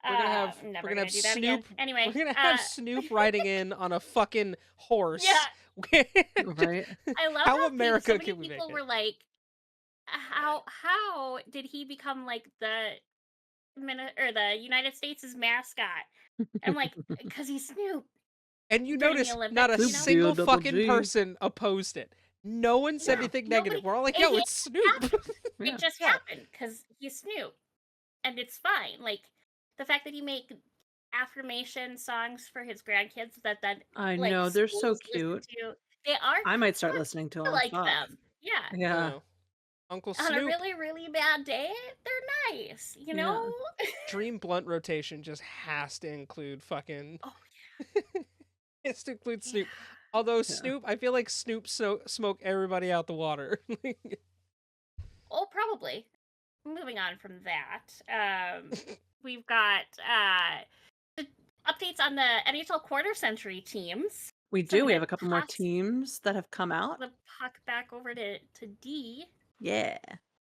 We're
gonna have
Snoop. Anyway,
we're gonna have Snoop riding in on a fucking horse.
Yeah.
Right.
I love
how
how
America
so many
can we
people
make
were
it?
like, how did he become like the United States' mascot? I'm like, because he's Snoop.
And you
during the
notice
Olympics,
not a
you know?
single
Double
fucking
G.
person opposed it. No one said anything negative.
Nobody-
We're all like,
it
yo,
just
it's Snoop.
It just happened because he's Snoop, and it's fine. Like the fact that he made affirmation songs for his grandkids that
I
like
know, they're so
schools listen
cute.
to. They are
I might start
fun.
listening to
I
them.
like
Fuck.
them. Yeah.
Yeah.
Oh, Uncle
On a
Snoop.
really, really bad day, they're nice, you know?
Dream Blunt rotation just has to include fucking.
Oh,
Has to include
yeah.
Snoop. Although
Yeah.
Snoop, I feel like Snoop smoke everybody out the water.
Oh, probably. Moving on from that, we've got the updates on the NHL quarter century teams.
We
So I'm
do. We have
gonna
a couple more
toss
teams that have come out.
the puck back over to D.
Yeah.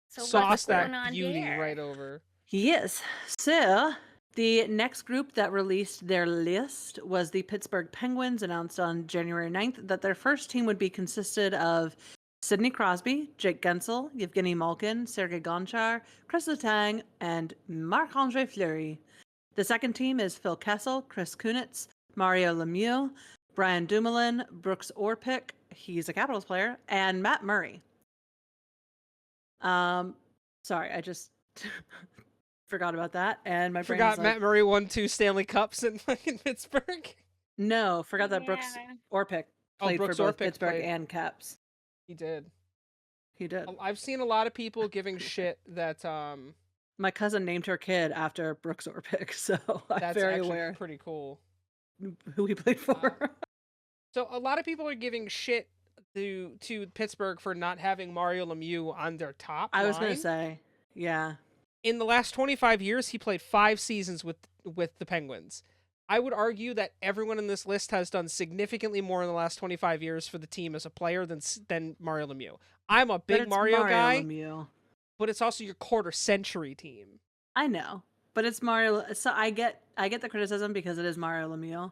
So what's
Sauce that
going on
beauty
there?
right over.
Yes. So the next group that released their list was the Pittsburgh Penguins, announced on January 9th that their first team would be consisted of Sidney Crosby, Jake Gensel, Yevgeny Malkin, Sergei Gonchar, Chris Letang, and Marc-Andre Fleury. The second team is Phil Kessel, Chris Kunitz, Mario Lemieux, Brian Dumoulin, Brooks Orpik, he's a Capitals player, and Matt Murray. Sorry, I just forgot about that, and my brain
Forgot
was like,
Matt Murray won 2 Stanley Cups in fucking Pittsburgh.
no, forgot that Brooks
Yeah.
Orpik
Oh,
played
Brooks
for both
Orpik
Pittsburgh
played.
and Caps.
He did.
He did.
I've seen a lot of people giving shit that
My cousin named her kid after Brooks Orpik, so I'm
that's
very
actually
aware
pretty cool.
who he played for.
So a lot of people are giving shit to Pittsburgh for not having Mario Lemieux on their top
I was
line.
gonna say, yeah.
In the last 25 years, he played 5 seasons with the Penguins. I would argue that everyone in this list has done significantly more in the last 25 years for the team as a player than Mario Lemieux. I'm a
But
big
it's
Mario guy,
Lemieux.
but it's also your quarter century team.
I know, but it's Mario. So I get the criticism because it is Mario Lemieux.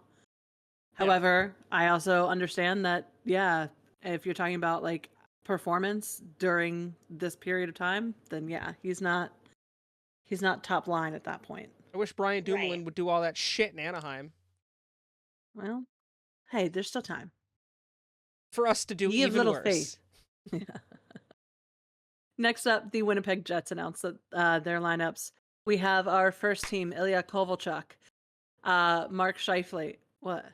However, I also understand that, yeah, if you're talking about like performance during this period of time, then yeah, he's not top line at that point.
I wish Brian Dumoulin
Right.
would do all that shit in Anaheim
Well, hey, there's still time.
for us to do
Ye of
even
little
worse.
faith. Next up, the Winnipeg Jets announced that their lineups. We have our first team: Ilya Kovalchuk, Mark Scheifele. What?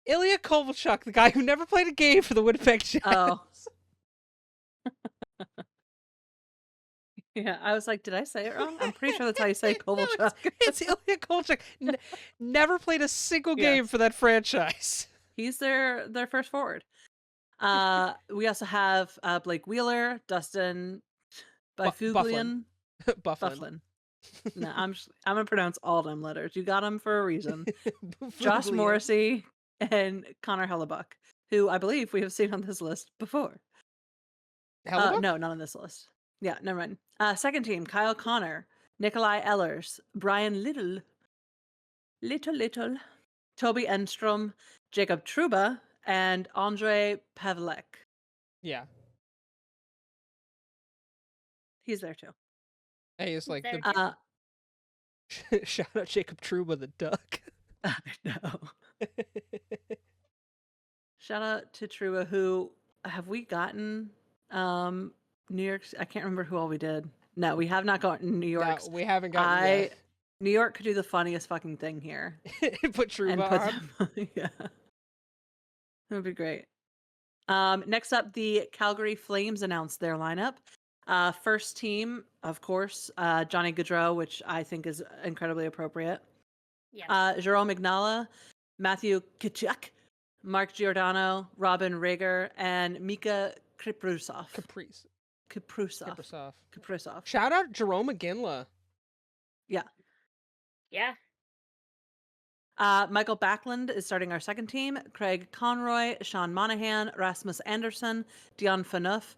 Ilya Kovalchuk, the guy who never played a game for the Winnipeg Jets.
Oh. Yeah, I was like, did I say it wrong? I'm pretty sure that's how you say Kovalchuk.
No, it's Ilya Kovalchuk. Never played a single game for that franchise.
He's their first forward. We also have Blake Wheeler, Dustin Byfuglian.
Bufflin.
No, I'm gonna pronounce all them letters. You got them for a reason. Josh Morrissey and Connor Hellebuck, who I believe we have seen on this list before.
Hellebuck?
No, not on this list. Yeah, never mind. Second team: Kyle Connor, Nikolai Ehlers, Brian Little, Toby Enstrom, Jacob Truba, and Andre Pavlek.
Yeah.
He's there too.
Hey, it's like
There
the shout out Jacob Truba the duck.
I know. Shout out to Truba, who have we gotten New York? I can't remember who all we did. No, we have not gotten New York.
No, we haven't gotten yet.
New York could do the funniest fucking thing here.
Put Truba on.
them, yeah. That would be great. Next up, the Calgary Flames announced their lineup. First team, of course, Johnny Gaudreau, which I think is incredibly appropriate.
Yes.
Jerome Ignala, Matthew Tkachuk, Mark Giordano, Robin Rager, and Mika Kaprizov. Kaprizov.
Shout out Jerome McGinley.
Yeah.
Yeah.
Michael Backlund is starting our second team. Craig Conroy, Sean Monahan, Rasmus Anderson, Dion Phaneuf,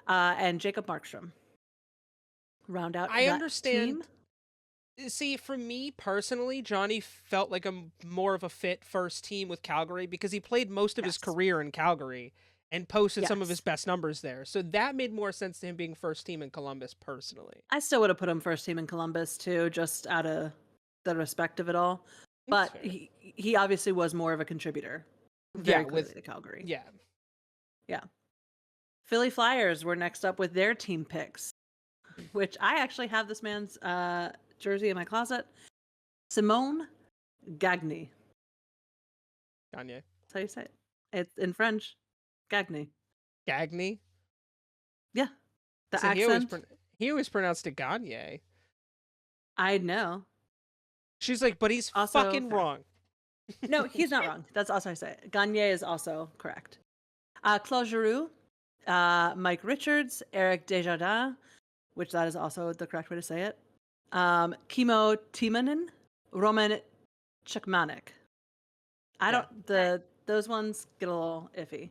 and Jacob Markstrom. Round out
I
that
understand.
team.
See, for me personally, Johnny felt like a more of a fit first team with Calgary because he played most of his career in Calgary and posted some of his best numbers there. So that made more sense to him being first team in Columbus personally.
I still would have put him first team in Columbus too, just out of the respect of it all. But he obviously was more of a contributor. Very clearly to Calgary.
Yeah.
Yeah. Philly Flyers were next up with their team picks, which I actually have this man's jersey in my closet. Simone Gagny.
Gagne.
That's how you say it. It's in French. Gagny.
Gagny.
Yeah. The
So
accent.
he always pronounced it Gagne.
I know.
She's like, but he's
Also
fucking
fair.
wrong.
No, he's not wrong. That's also how I say it. Gagne is also correct. Claude Giroux, Mike Richards, Eric Desjardins, which that is also the correct way to say it. Kimo Timonen, Roman Chukmanik. Those ones get a little iffy.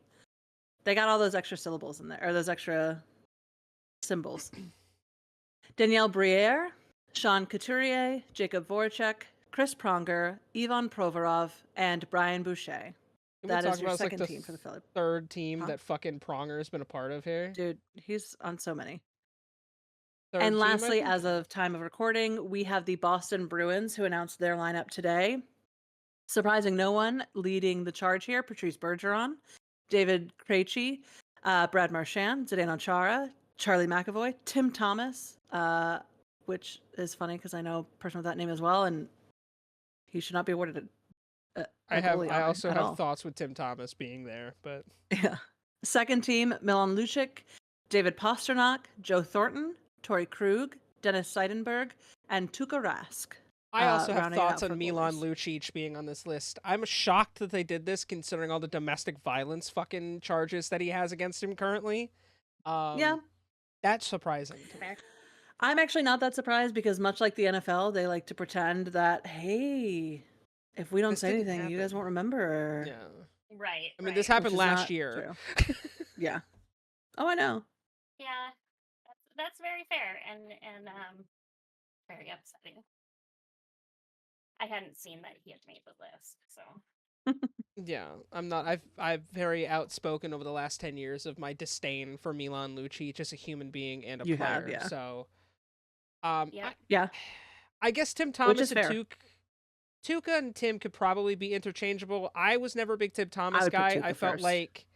They got all those extra syllables in there, or those extra symbols. Danielle Briere, Sean Couturier, Jacob Voracek, Chris Pronger, Ivan Provorov, and Brian Boucher. That is your second team for the Phillies.
Third team that fucking Pronger's been a part of here.
Dude, he's on so many.
Third
and
team,
lastly, as of time of recording, we have the Boston Bruins who announced their lineup today. Surprising no one, leading the charge here, Patrice Bergeron, David Krejci, Brad Marchand, Zdeno Chara, Charlie McAvoy, Tim Thomas, which is funny because I know a person with that name as well, and he should not be awarded
I also have thoughts with Tim Thomas being there, but
yeah. Second team, Milan Lucic, David Pastrnak, Joe Thornton, Torrey Krug, Dennis Seidenberg, and Tuukka Rask.
I also have thoughts on Milan Lucic being on this list. I'm shocked that they did this considering all the domestic violence fucking charges that he has against him currently.
Yeah.
That's surprising.
I'm actually not that surprised because much like the NFL, they like to pretend that, hey, if we don't say anything, you guys won't remember.
Yeah.
Right.
I mean, this happened last year.
Yeah. Oh, I know.
Yeah. That's very fair and very upsetting. I hadn't seen that he had made the list, so.
Yeah, I've very outspoken over the last 10 years of my disdain for Milan Lucic as a human being and a player.
Have, yeah.
So,
yeah.
I guess Tim Thomas and Tuukka and Tim could probably be interchangeable. I was never a big Tim Thomas guy. I felt like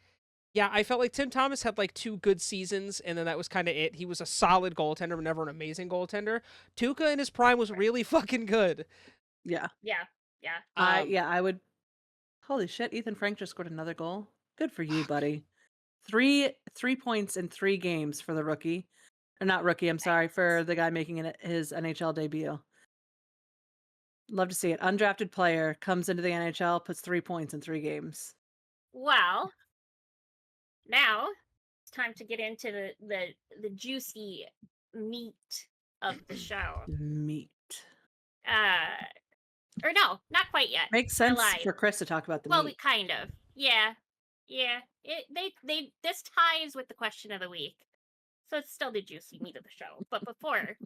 Tim Thomas had like 2 good seasons, and then that was kind of it. He was a solid goaltender, but never an amazing goaltender. Tuukka in his prime was really fucking good.
Yeah.
Yeah.
I would. Holy shit! Ethan Frank just scored another goal. Good for you, buddy. 3 points in 3 games for the rookie, or not rookie. I'm sorry, for the guy making his NHL debut. Love to see it. Undrafted player comes into the NHL, puts 3 points in 3 games.
Well, now it's time to get into the juicy meat of the show.
Meat.
Or no, not quite yet.
Makes sense for Chris to talk about the meat.
Well, kind of. Yeah. This ties with the question of the week, so it's still the juicy meat of the show. But before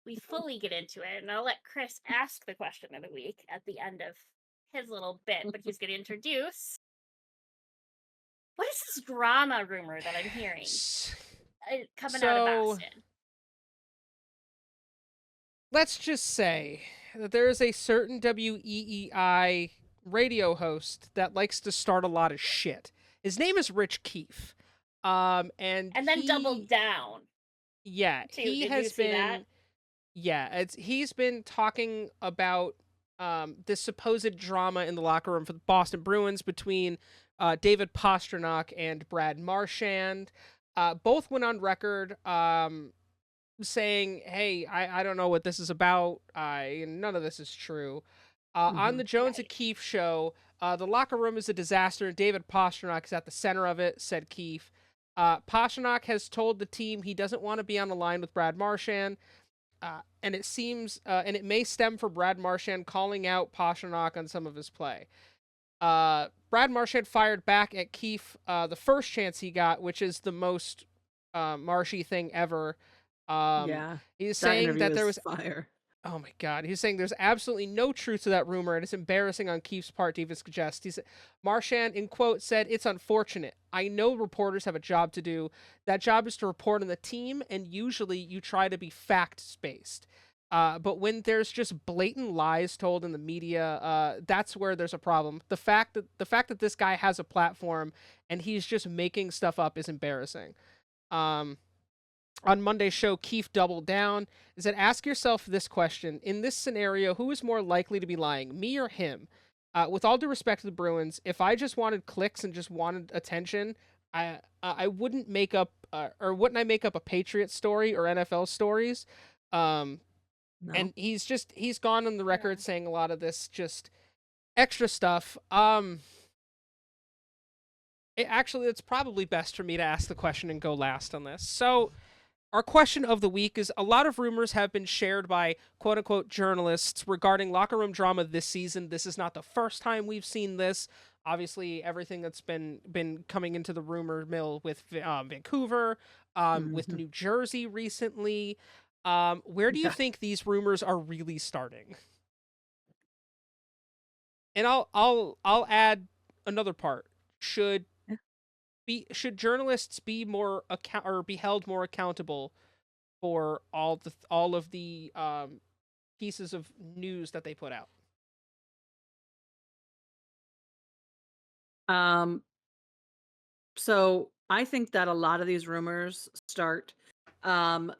we fully get into it, and I'll let Chris ask the question of the week at the end of his little bit, but he's going to introduce. What is this drama rumor that I'm hearing coming out of Boston?
Let's just say that there is a certain WEEI radio host that likes to start a lot of shit. His name is Rich Keefe. And
then double down.
Yeah, he has been. Yeah, he's been talking about this supposed drama in the locker room for the Boston Bruins between David Pastrnak and Brad Marchand. Both went on record saying, hey, I don't know what this is about. None of this is true. On the Jones and Keefe show, the locker room is a disaster. David Pastrnak is at the center of it, said Keefe. Pastrnak has told the team he doesn't want to be on the line with Brad Marchand. And it seems, and it may stem from Brad Marchand calling out Pastrnak on some of his play. Brad Marchand fired back at Keefe the first chance he got, which is the most Marshy thing ever. He's saying that there was
fire.
Oh my God. He's saying there's absolutely no truth to that rumor, and it's embarrassing on Keefe's part to even suggest. Marchand, in quote, said, "It's unfortunate. I know reporters have a job to do. That job is to report on the team, and usually you try to be fact-spaced. But when there's just blatant lies told in the media, that's where there's a problem. The fact that this guy has a platform and he's just making stuff up is embarrassing." on Monday's show, Keith doubled down. Is that ask yourself this question: in this scenario, who is more likely to be lying, me or him? With all due respect to the Bruins, if I just wanted clicks and just wanted attention, I wouldn't make up or wouldn't I make up a Patriots story or NFL stories? Um,
No.
and he's gone on the record
Yeah.
saying a lot of this just extra stuff. Actually, it's probably best for me to ask the question and go last on this. So, our question of the week is: a lot of rumors have been shared by quote unquote journalists regarding locker room drama this season. This is not the first time we've seen this. Obviously, everything that's been coming into the rumor mill with Vancouver, with
Mhm.
New Jersey recently. Where do you
Yeah.
think these rumors are really starting? And I'll add another part. Should
Yeah.
should journalists be more or be held more accountable for all of the pieces of news that they put out?
Um, so I think that a lot of these rumors start, um,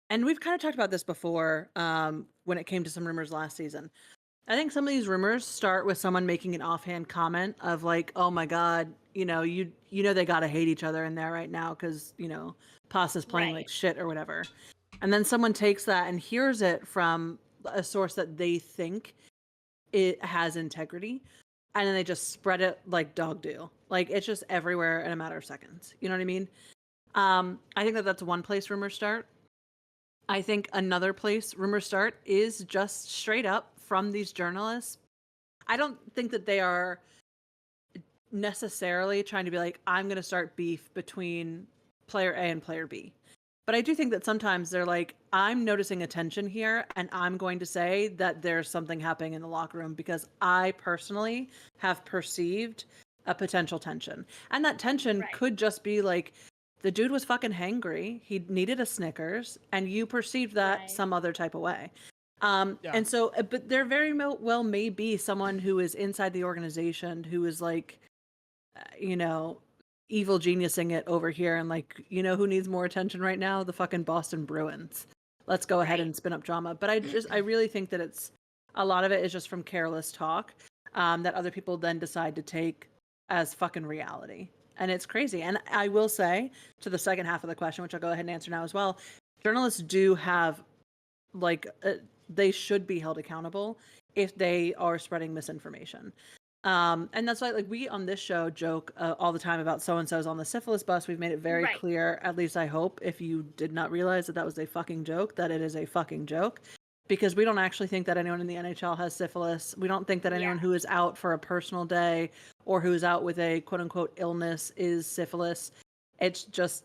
and we've kind of talked about this before, when it came to some rumors last season. I think some of these rumors start with someone making an offhand comment of like, "Oh my God, you know they gotta hate each other in there right now because Pasta's playing like
Right.
shit or whatever," and then someone takes that and hears it from a source that they think it has integrity, and then they just spread it like dog do. Like it's just everywhere in a matter of seconds. You know what I mean? I think that that's one place rumors start. I think another place rumors start is just straight up from these journalists. I don't think that they are necessarily trying to be like, I'm going to start beef between player A and player B. But I do think that sometimes they're like, I'm noticing a tension here, and I'm going to say that there's something happening in the locker room because I personally have perceived a potential tension. And that tension
Right.
could just be like, the dude was fucking hangry. He needed a Snickers, and you perceived that
Right.
some other type of way.
Yeah.
And so, but there very well may be someone who is inside the organization who is like, you know, evil geniusing it over here and like, who needs more attention right now? The fucking Boston Bruins. Let's go ahead
Right.
and spin up drama. But I really think that it's a lot of it is just from careless talk, that other people then decide to take as fucking reality. And it's crazy. And I will say to the second half of the question, which I'll go ahead and answer now as well, journalists do have like they should be held accountable if they are spreading misinformation. And that's why, like, we on this show joke all the time about so and so's on the syphilis bus. We've made it very
Right.
clear, at least I hope, if you did not realize that that was a fucking joke, that it is a fucking joke. Because we don't actually think that anyone in the NHL has syphilis. We don't think that
Yeah.
anyone who is out for a personal day or who is out with a quote unquote illness is syphilis. It's just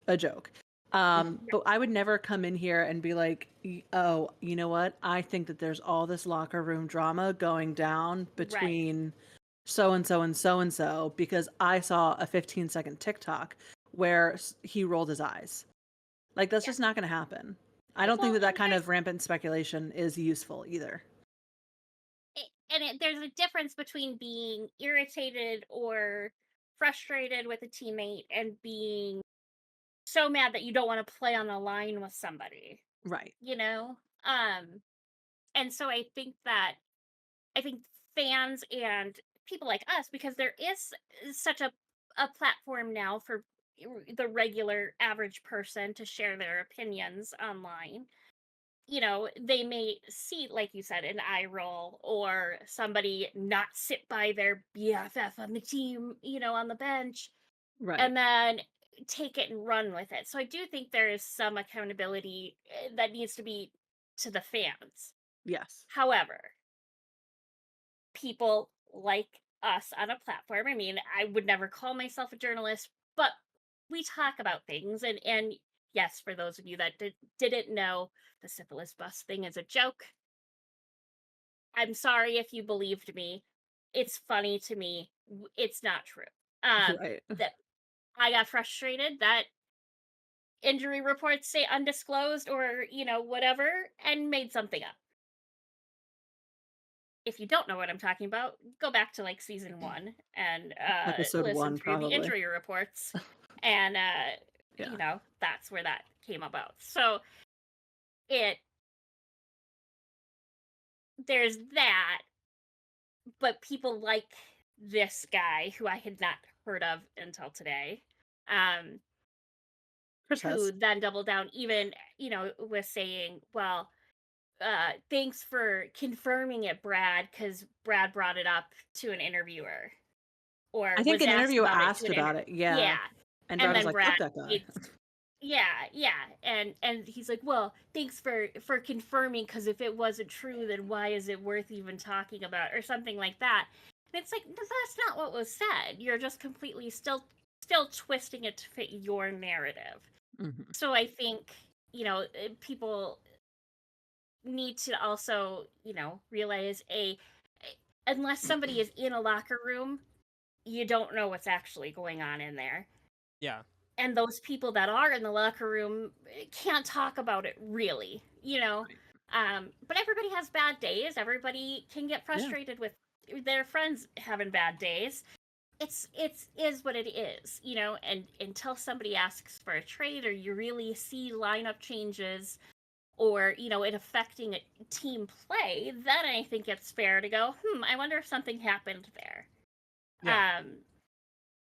a joke. But I would never come in here and be like, oh, you know what? I think that there's all this locker room drama going down
Right.
between so and so and so and so because I saw a 15-second TikTok where he rolled his eyes. Like, that's
Yeah.
just not going to happen. I don't think
Well,
that that
and
kind of rampant speculation is useful either.
there's a difference between being irritated or frustrated with a teammate and being so mad that you don't want to play on a line with somebody,
Right.
you know? And so I think fans and people like us, because there is such a platform now for the regular average person to share their opinions online. They may see, like you said, an eye roll or somebody not sit by their BFF on the team, on the bench,
Right.
and then take it and run with it. So I do think there is some accountability that needs to be to the fans.
Yes.
However, people like us on a platform, I mean, I would never call myself a journalist, but we talk about things, and yes, for those of you that didn't know, the syphilis bus thing is a joke. I'm sorry if you believed me. It's funny to me. It's not true.
Right.
That I got frustrated that injury reports say undisclosed or, whatever, and made something up. If you don't know what I'm talking about, go back to like season 1 and
Episode
listen
one,
through the
probably.
injury reports. And
Yeah.
that's where that came about. So there's that, but people like this guy who I had not heard of until today.
Chris
Who
has.
then doubled down, even was saying, well, thanks for confirming it, Brad, because Brad brought it up to an interviewer, or
I think
was
an
asked
interview
about it to
asked
an
about it.
yeah.
Yeah. And
And
Brad was
then
like, fuck
Brad
that guy.
it's yeah, and he's like, well, thanks for confirming, because if it wasn't true, then why is it worth even talking about, or something like that. And it's like, that's not what was said. You're just completely still twisting it to fit your narrative.
Mhm.
So I think people need to also realize unless somebody is in a locker room, you don't know what's actually going on in there.
Yeah.
And those people that are in the locker room can't talk about it, really. But everybody has bad days. Everybody can get frustrated with their friends having bad days. It's is what it is, and until somebody asks for a trade, or you really see lineup changes, or it affecting team play, then I think it's fair to go, I wonder if something happened there.
Yeah.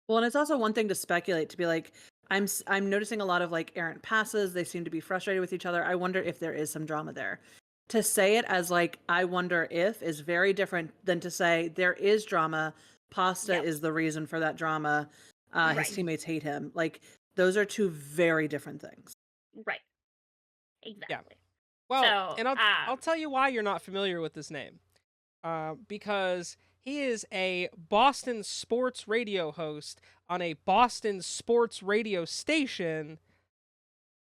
Well, and it's also one thing to speculate, to be like, I'm noticing a lot of like errant passes. They seem to be frustrated with each other. I wonder if there is some drama there. To say it as like, I wonder if, is very different than to say there is drama. Pasta
Yep.
is the reason for that drama. His
Right.
teammates hate him. Like, those are two very different things.
Right. Exactly.
Well,
So,
and I'll tell you why you're not familiar with this name. Because he is a Boston sports radio host on a Boston sports radio station,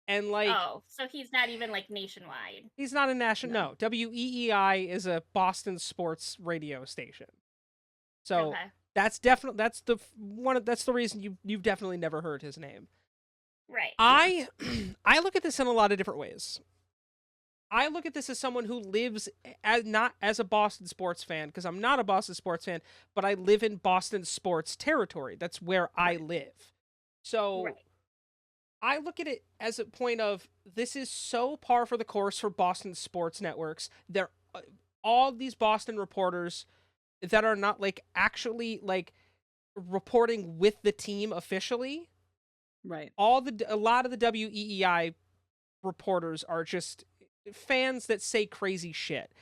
and like
so he's not even like nationwide.
he's not a national.
No.
No, WEEI is a Boston sports radio station. So
Okay.
that's the reason you've definitely never heard his name.
Right.
I look at this in a lot of different ways. I look at this as someone who lives not as a Boston sports fan, because I'm not a Boston sports fan, but I live in Boston sports territory. That's where I live. So
Right.
I look at it as a point of, this is so par for the course for Boston sports networks. They're all these Boston reporters that are not like actually like reporting with the team officially.
Right.
A lot of the WEEI reporters are just fans that say crazy shit.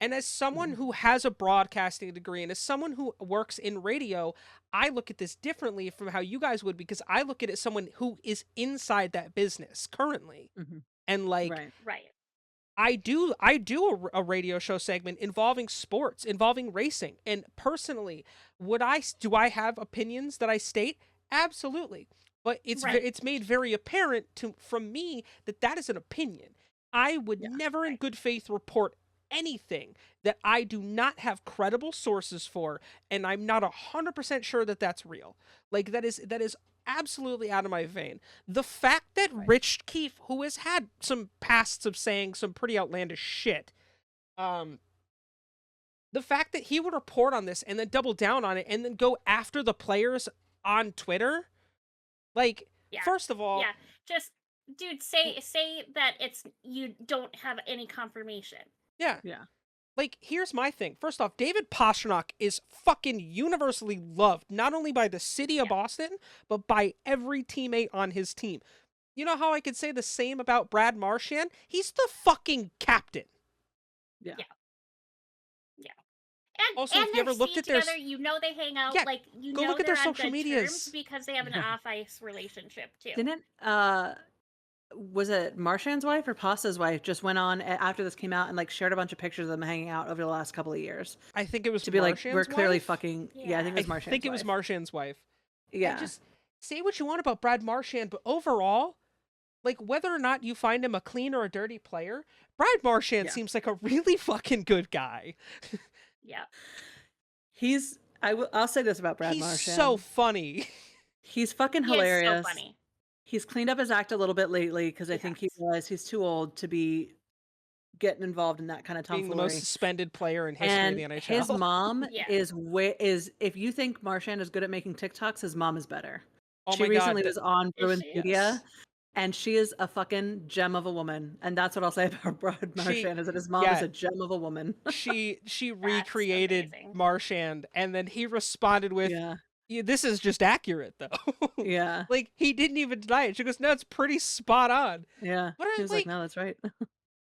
And as someone who has a broadcasting degree, and as someone who works in radio, I look at this differently from how you guys would, because I look at it as someone who is inside that business currently.
Mhm.
And like,
Right.
Right.
I do a radio show segment involving sports, involving racing. And personally, do I have opinions that I state? Absolutely. But
Right.
it's made very apparent from me that is an opinion. I would
Yeah.
never in
Right.
good faith report anything that I do not have credible sources for, and I'm not 100% sure that that's real. Like, that is absolutely out of my vein. The fact that Rich Keefe, who has had some pasts of saying some pretty outlandish shit, the fact that he would report on this and then double down on it and then go after the players on Twitter, like,
Yeah.
first of all,
Yeah. Just, dude, say that you don't have any confirmation.
yeah.
Yeah.
Like, here's my thing. First off, David Pastrnak is fucking universally loved, not only by the city of Boston, but by every teammate on his team. You know how I could say the same about Brad Marchand? He's the fucking captain.
Yeah.
Yeah. And
Also,
and
if you ever
they're
looked
seen
at their
together, they hang out.
Yeah,
Like,
go look at
they're
their
on
social
good
medias.
terms because they have an off-ice relationship too.
Didn't was it Marchand's wife or Pasta's wife just went on after this came out and like shared a bunch of pictures of them hanging out over the last couple of years
I think it was
to be
Marchand's
like, we're clearly
wife?
fucking I think it was Marchand's
I think it was
wife.
Marchand's wife.
Yeah.
And just say what you want about Brad Marchand, but overall, like, whether or not you find him a clean or a dirty player, Brad Marchand seems like a really fucking good guy.
Yeah.
I'll say this about Brad
He's
Marchand.
so funny.
He's fucking
He is
hilarious.
so funny.
He's cleaned up his act a little bit lately because I think he realized he's too old to be getting involved in that kind of tomfoolery.
Being the most suspended player in history
and
of the NHL.
His mom
Yeah.
is if you think Marchand is good at making TikToks, his mom is better.
Oh
She
my
recently
God,
was on Bruins
she?
Media. and she is a fucking gem of a woman. And that's what I'll say about Brad Marchand, is that his mom is
Yeah,
a gem of a woman.
she
That's
recreated
amazing.
Marchand, and then he responded with,
Yeah.
"Yeah, this is just accurate, though."
Yeah.
Like, he didn't even deny it. She goes, "No, it's pretty spot on."
Yeah.
But
He
I
was like,
like,
no, that's right.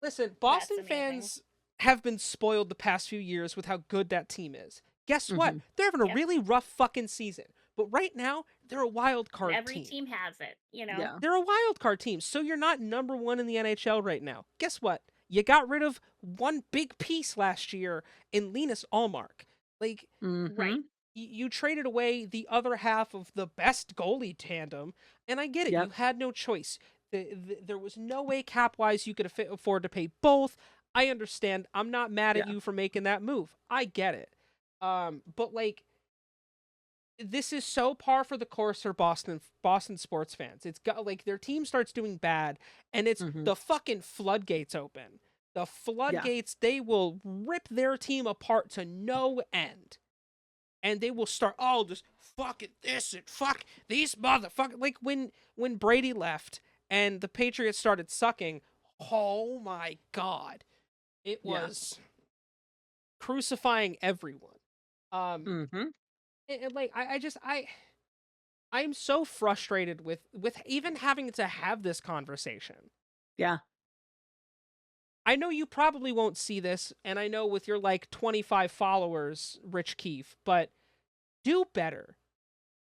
listen,
That's
Boston
amazing.
fans have been spoiled the past few years with how good that team is. Guess what?
hmm
They're having a
Yep.
really rough fucking season. But right now, they're a wild
And
card
every
team.
team has it, you know?
Yeah.
They're a wild card team, so you're not number one in the NHL right now. Guess what? You got rid of one big piece last year in Linus Allmark. Like,
hmm
Right.
you traded away the other half of the best goalie tandem, and I get it.
Yep.
You had no choice. There was no way cap-wise you could afford to pay both. I understand. I'm not mad at
Yeah.
you for making that move. I get it. But like, this is so par for the course for Boston sports fans. It's got like their team starts doing bad, and it's
hmm
the fucking floodgates open. The
Yeah.
floodgates, they will rip their team apart to no end. And they will start, oh, just fuck it, this and fuck these motherfuckers. Like when Brady left and the Patriots started sucking, oh my god. It
Yeah.
was crucifying everyone.
hmm
And like I'm so frustrated with even having to have this conversation.
Yeah.
I know you probably won't see this, and I know with your like 25 followers, Rich Keefe, but do better.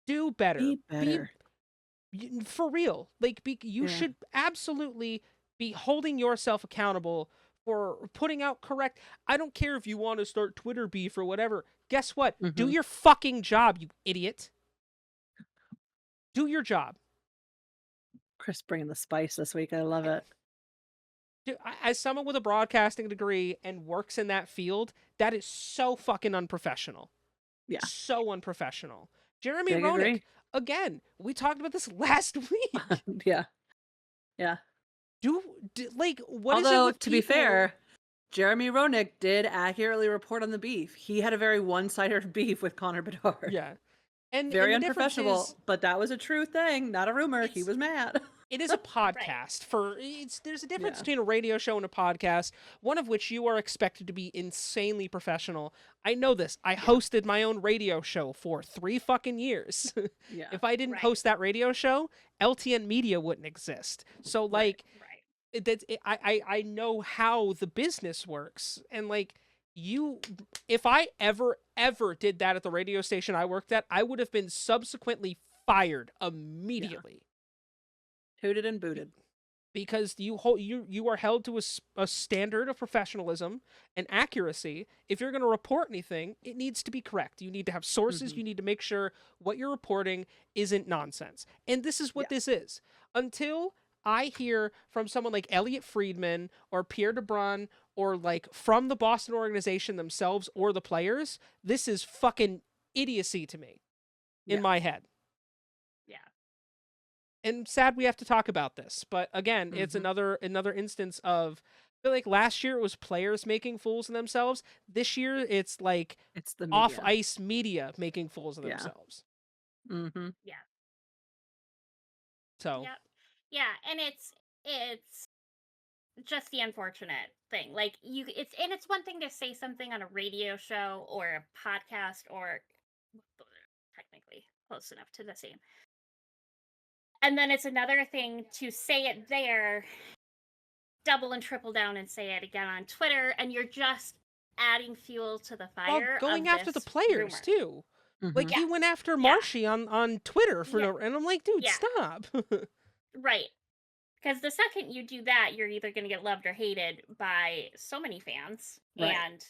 Do better.
Be better.
For real. Like, you
Yeah.
should absolutely be holding yourself accountable for putting out correct. I don't care if you want to start Twitter beef or whatever. Guess what? Do
hmm
your fucking job, you idiot. Do your job.
Chris bringing the spice this week. I love it.
As someone with a broadcasting degree and works in that field, that is so fucking unprofessional.
Yeah.
So unprofessional. Jeremy
Big
Roenick,
agree.
again, we talked about this last week.
Yeah. Yeah.
Like, what is it
Although,
with
to be
people?
fair, Jeremy Roenick did accurately report on the beef. He had a very one-sided beef with Connor Bedard.
Yeah. And
Very
the difference
unprofessional,
is,
but that was a true thing, not a rumor. He
it's
was mad.
it is a podcast. There's a difference
Yeah.
between a radio show and a podcast, one of which you are expected to be insanely professional. I know this. I hosted my own radio show for 3 fucking years.
Yeah.
If I didn't
Right.
host that radio show, LTN Media wouldn't exist. So like,
Right.
I know how the business works, and like, if I ever did that at the radio station I worked at, I would have been subsequently fired immediately.
Hooted and booted.
Because you are held to a standard of professionalism and accuracy. If you're going to report anything, it needs to be correct. You need to have sources.
Mhm.
You need to make sure what you're reporting isn't nonsense. And this is what this is. Until I hear from someone like Elliot Friedman or Pierre DeBrun or like from the Boston organization themselves or the players, this is fucking idiocy to me in
Yeah.
my head.
Yeah.
And sad we have to talk about this, but again, it's
Mhm.
another instance of, I feel like last year it was players making fools of themselves. This year it's like
It's the
off
media.
ice media making fools of
Yeah.
themselves.
Mm-hmm.
Yeah.
So
Yep. Yeah, and it's just the unfortunate thing. Like it's one thing to say something on a radio show or a podcast or technically close enough to the same. And then it's another thing to say it there, double and triple down and say it again on Twitter, and you're just adding fuel to the
well,
fire.
going
of
after the
this
players
rumor.
too. Like
Mhm.
he went after
Yeah.
Marshy on Twitter for
Yeah.
no, and I'm like, dude,
Yeah.
stop.
Right. Because the second you do that, you're either going to get loved or hated by so many fans
Right.
and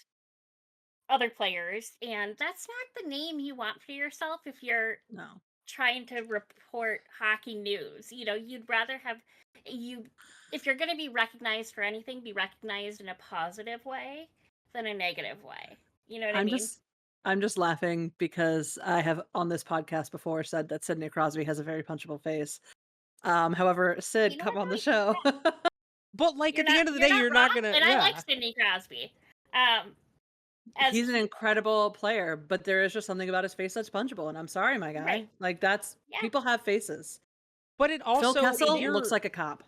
other players. And that's not the name you want for yourself if you're
No.
trying to report hockey news. You know, you'd rather have if you're going to be recognized for anything, be recognized in a positive way than a negative way. You know what I mean?
I'm just laughing because I have on this podcast before said that Sidney Crosby has a very punchable face. However, Sid,
You know
come
what,
on the
though?
show.
But like
You're
at the end of the day, you're
wrong,
not gonna.
and I like
Yeah.
Sidney Crosby. As
He's an incredible player, but there is just something about his face that's punchable, and I'm sorry, my guy.
Right.
Like that's
Yeah.
people have faces.
But it also
Phil Kessel
you're-
looks like a cop.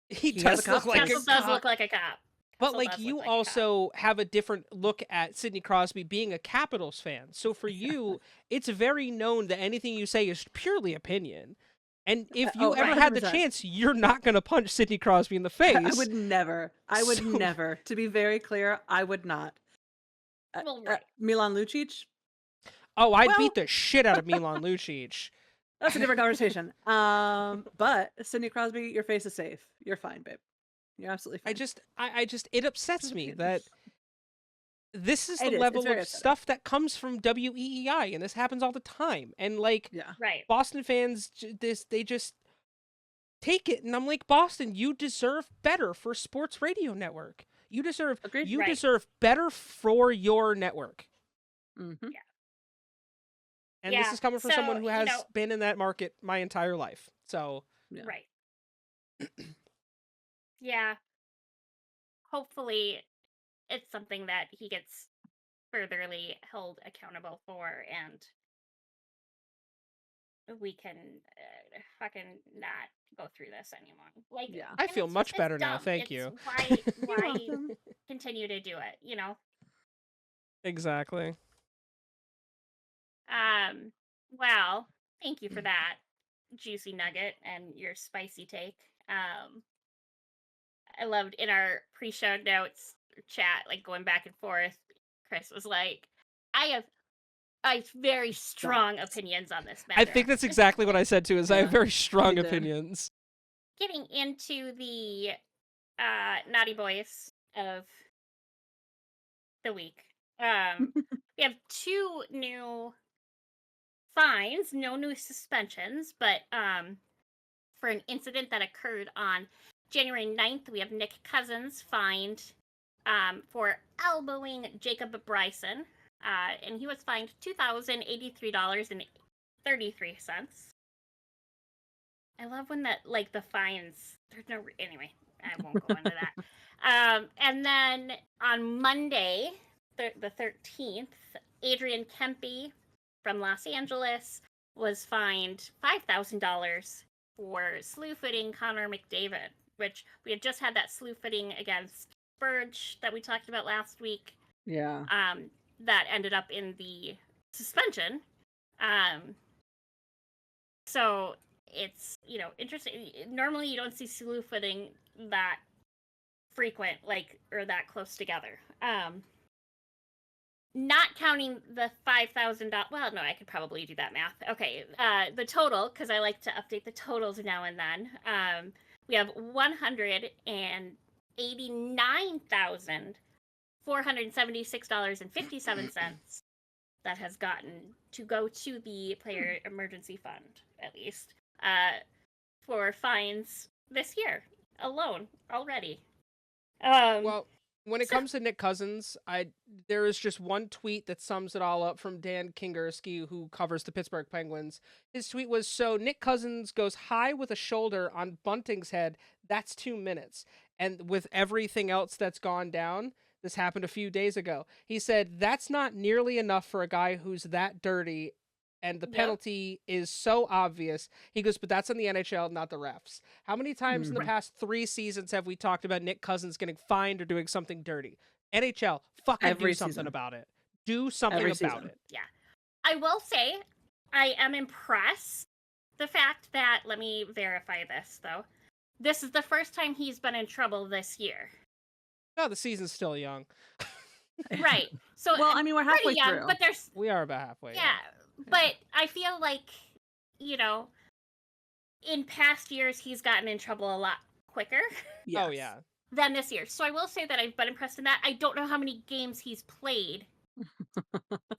he
he has
does
a
look
cop
like
Kessel
a
does
cop.
look like a cop.
But
Kessel
like
does
you
look like a cop.
also have a different look at Sidney Crosby being a Capitals fan. So for you, it's very known that anything you say is purely opinion. And if you
Oh,
ever had the
100%.
chance, you're not going to punch Sidney Crosby in the face.
I would never. I would
So-
never. To be very clear, I would not.
Well, right.
Milan Lucic,
Oh, I'd
Well-
beat the shit out of Milan Lucic.
that's a different conversation. But Sidney Crosby, your face is safe. You're fine, babe. You're absolutely fine.
I just it upsets me that this is
It
the
is.
level
It's very
of
upsetting.
stuff that comes from WEEI, and this happens all the time. And like
Yeah.
Right.
Boston fans, they just take it, and I'm like, Boston, you deserve better for sports radio network. You deserve
Agreed.
you
Right.
deserve better for your network.
Mm-hmm.
And this
Yeah,
is coming from
so,
someone who
you
has
know-
been in that market my entire life. So
Yeah.
Right. Yeah. Hopefully, it's something that he gets furtherly held accountable for, and we can fucking not go through this anymore. Like,
Yeah.
I
and
feel
it's
much
just- it's
better now,
dumb.
thank
It's
you.
Why?
You're
Why
welcome.
continue to do it? You know.
exactly.
Well, thank you for that juicy nugget and your spicy take. I loved in our pre-show notes chat, like going back and forth. Chris was like, I have very strong opinions on this matter.
I think that's exactly what I said too. Is I have
Yeah,
very strong
you did.
opinions.
Getting into the naughty boys of the week. We have 2 new fines, no new suspensions, but for an incident that occurred on January 9th, we have Nick Cousins fined for elbowing Jacob Bryson, and he was fined $2,083.33. I love when that, like, the fines, there's no, anyway, I won't go into that. And then on Monday, the 13th, Adrian Kempe from Los Angeles was fined $5,000 for slew-footing Connor McDavid, which we had just had that slew-footing against Burge that we talked about last week.
Yeah.
That ended up in the suspension. So it's, interesting. Normally you don't see slew-footing that frequent, like, or that close together. Not counting the $5,000. Well, no, I could probably do that math. Okay, the total, because I like to update the totals now and then. We have $189,476.57 that has gotten to go to the player emergency fund, at least, for fines this year alone already.
Well, when it
so-
comes to Nick Cousins, there is just one tweet that sums it all up from Dan Kingerski, who covers the Pittsburgh Penguins. His tweet was, "So Nick Cousins goes high with a shoulder on Bunting's head. That's 2 minutes. And with everything else that's gone down, this happened a few days ago." He said, "That's not nearly enough for a guy who's that dirty. And the
Yep.
penalty is so obvious." He goes, "But that's on the NHL, not the refs." How many times in the
Mhm.
past 3 seasons have we talked about Nick Cousins getting fined or doing something dirty? NHL, fucking
Every
do something
season.
about it. Do something
Every
about
season.
it.
I will say, I am impressed. The fact that, let me verify this though. This is the first time he's been in trouble this year.
No, the season's still young.
Right. So,
Well, I mean, we're halfway
pretty young,
through.
but there's,
We are about halfway.
yeah. But I feel like, in past years, he's gotten in trouble a lot quicker
Oh,
Yes.
yeah.
than this year. So I will say that I've been impressed in that. I don't know how many games he's played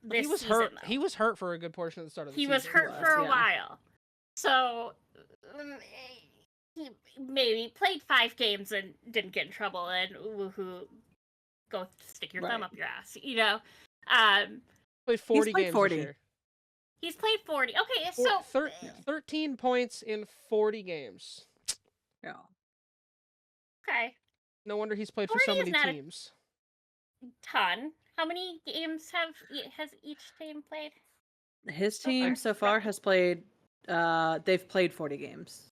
this
He was
season,
hurt.
though.
He was hurt for a good portion of the start of the
He
season.
was hurt
was,
for a
yeah.
while. So he maybe played 5 games and didn't get in trouble, and woohoo, go stick your thumb
Right.
up your ass.
Played 40
played
games
40.
this year.
He's played 40. Okay,
Four-
so
thir- 13 points in 40 games.
Yeah.
okay,
No wonder he's played for
40
so
is
many
not a-
teams.
ton. How many games has each team played?
His
So far.
team so far has played. They've played 40 games.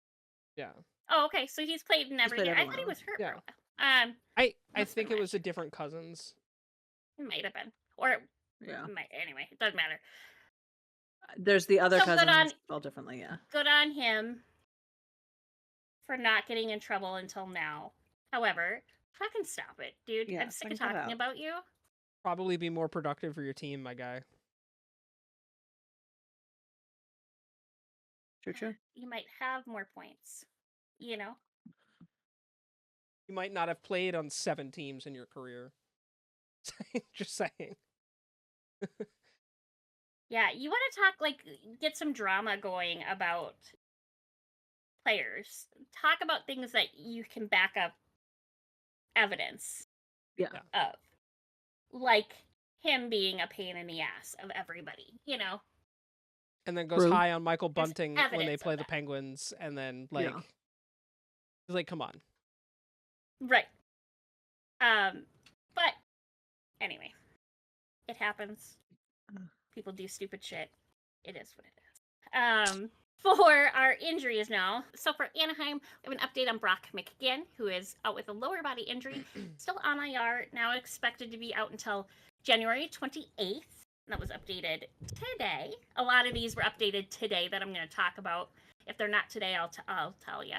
Yeah.
Oh, okay. So he's played in every
played
game. I
every
thought he
one
was hurt
Yeah.
for a while.
I
Must've
think
been
it was
last
a different Cousins.
year. It might have been, or it
Yeah.
might. Anyway, it doesn't matter.
There's the other
So good
cousins
on
spelled differently, yeah.
good on him for not getting in trouble until now. However, fucking stop it, dude.
Yeah,
I'm sick of
fucking cut
talking
out.
about you.
Probably be more productive for your team, my guy.
True.
You might have more points. You know.
You might not have played on 7 teams in your career. Just saying.
Yeah, you want to talk like get some drama going about players. Talk about things that you can back up evidence
Yeah.
of, like him being a pain in the ass of everybody. You know.
And then goes
True.
high on Michael
There's
Bunting when they
evidence of
play the
that.
Penguins, and then
Yeah.
he's like, come on.
Right. But anyway, it happens. People do stupid shit. It is what it is. For our injuries now. So for Anaheim, we have an update on Brock McGinn, who is out with a lower body injury, still on IR, now expected to be out until January 28th. That was updated today. A lot of these were updated today that I'm going to talk about. If they're not today, I'll tell you.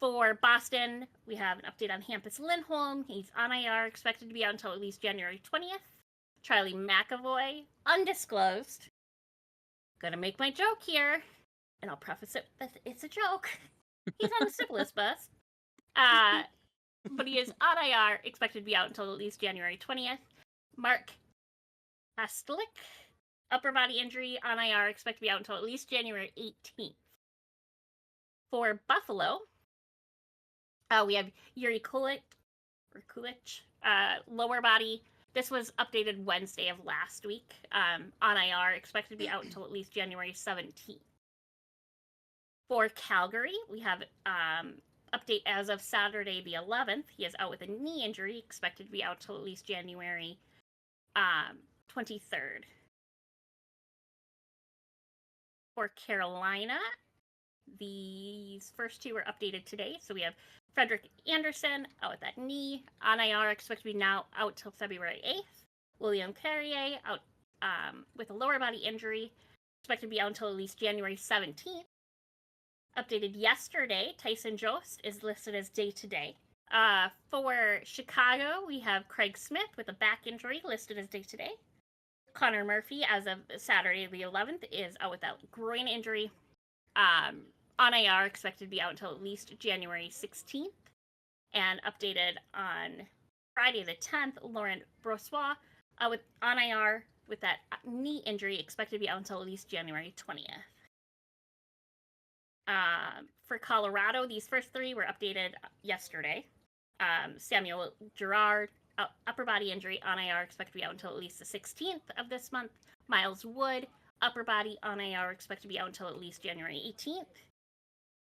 For Boston, we have an update on Hampus Lindholm. He's on IR, expected to be out until at least January 20th. Charlie McAvoy, undisclosed. Gonna make my joke here, and I'll preface it that it's a joke. He's on the syphilis bus. But he is on IR, expected to be out until at least January 20th. Mark Astlik, upper body injury on IR, expected to be out until at least January 18th. For Buffalo, we have Yuri Kulich, lower body. This was updated Wednesday of last week. On IR, expected to be out until at least January 17th. For Calgary, we have update as of Saturday the 11th. He is out with a knee injury, expected to be out until at least January 23rd. For Carolina, these first two were updated today. So we have Frederick Anderson out with that knee on IR, expected to be now out till February 8th. William Carrier out with a lower body injury, expected to be out until at least January 17th. Updated yesterday, Tyson Jost is listed as day-to-day. For Chicago, we have Craig Smith with a back injury listed as day-to-day. Connor Murphy, as of Saturday the 11th, is out with that groin injury. On IR, expected to be out until at least January 16th. And updated on Friday the 10th, Laurent Brossois on IR with that knee injury, expected to be out until at least January 20th. For Colorado, these first three were updated yesterday. Samuel Girard, upper body injury on IR, expected to be out until at least the 16th of this month. Miles Wood, upper body on IR, expected to be out until at least January 18th.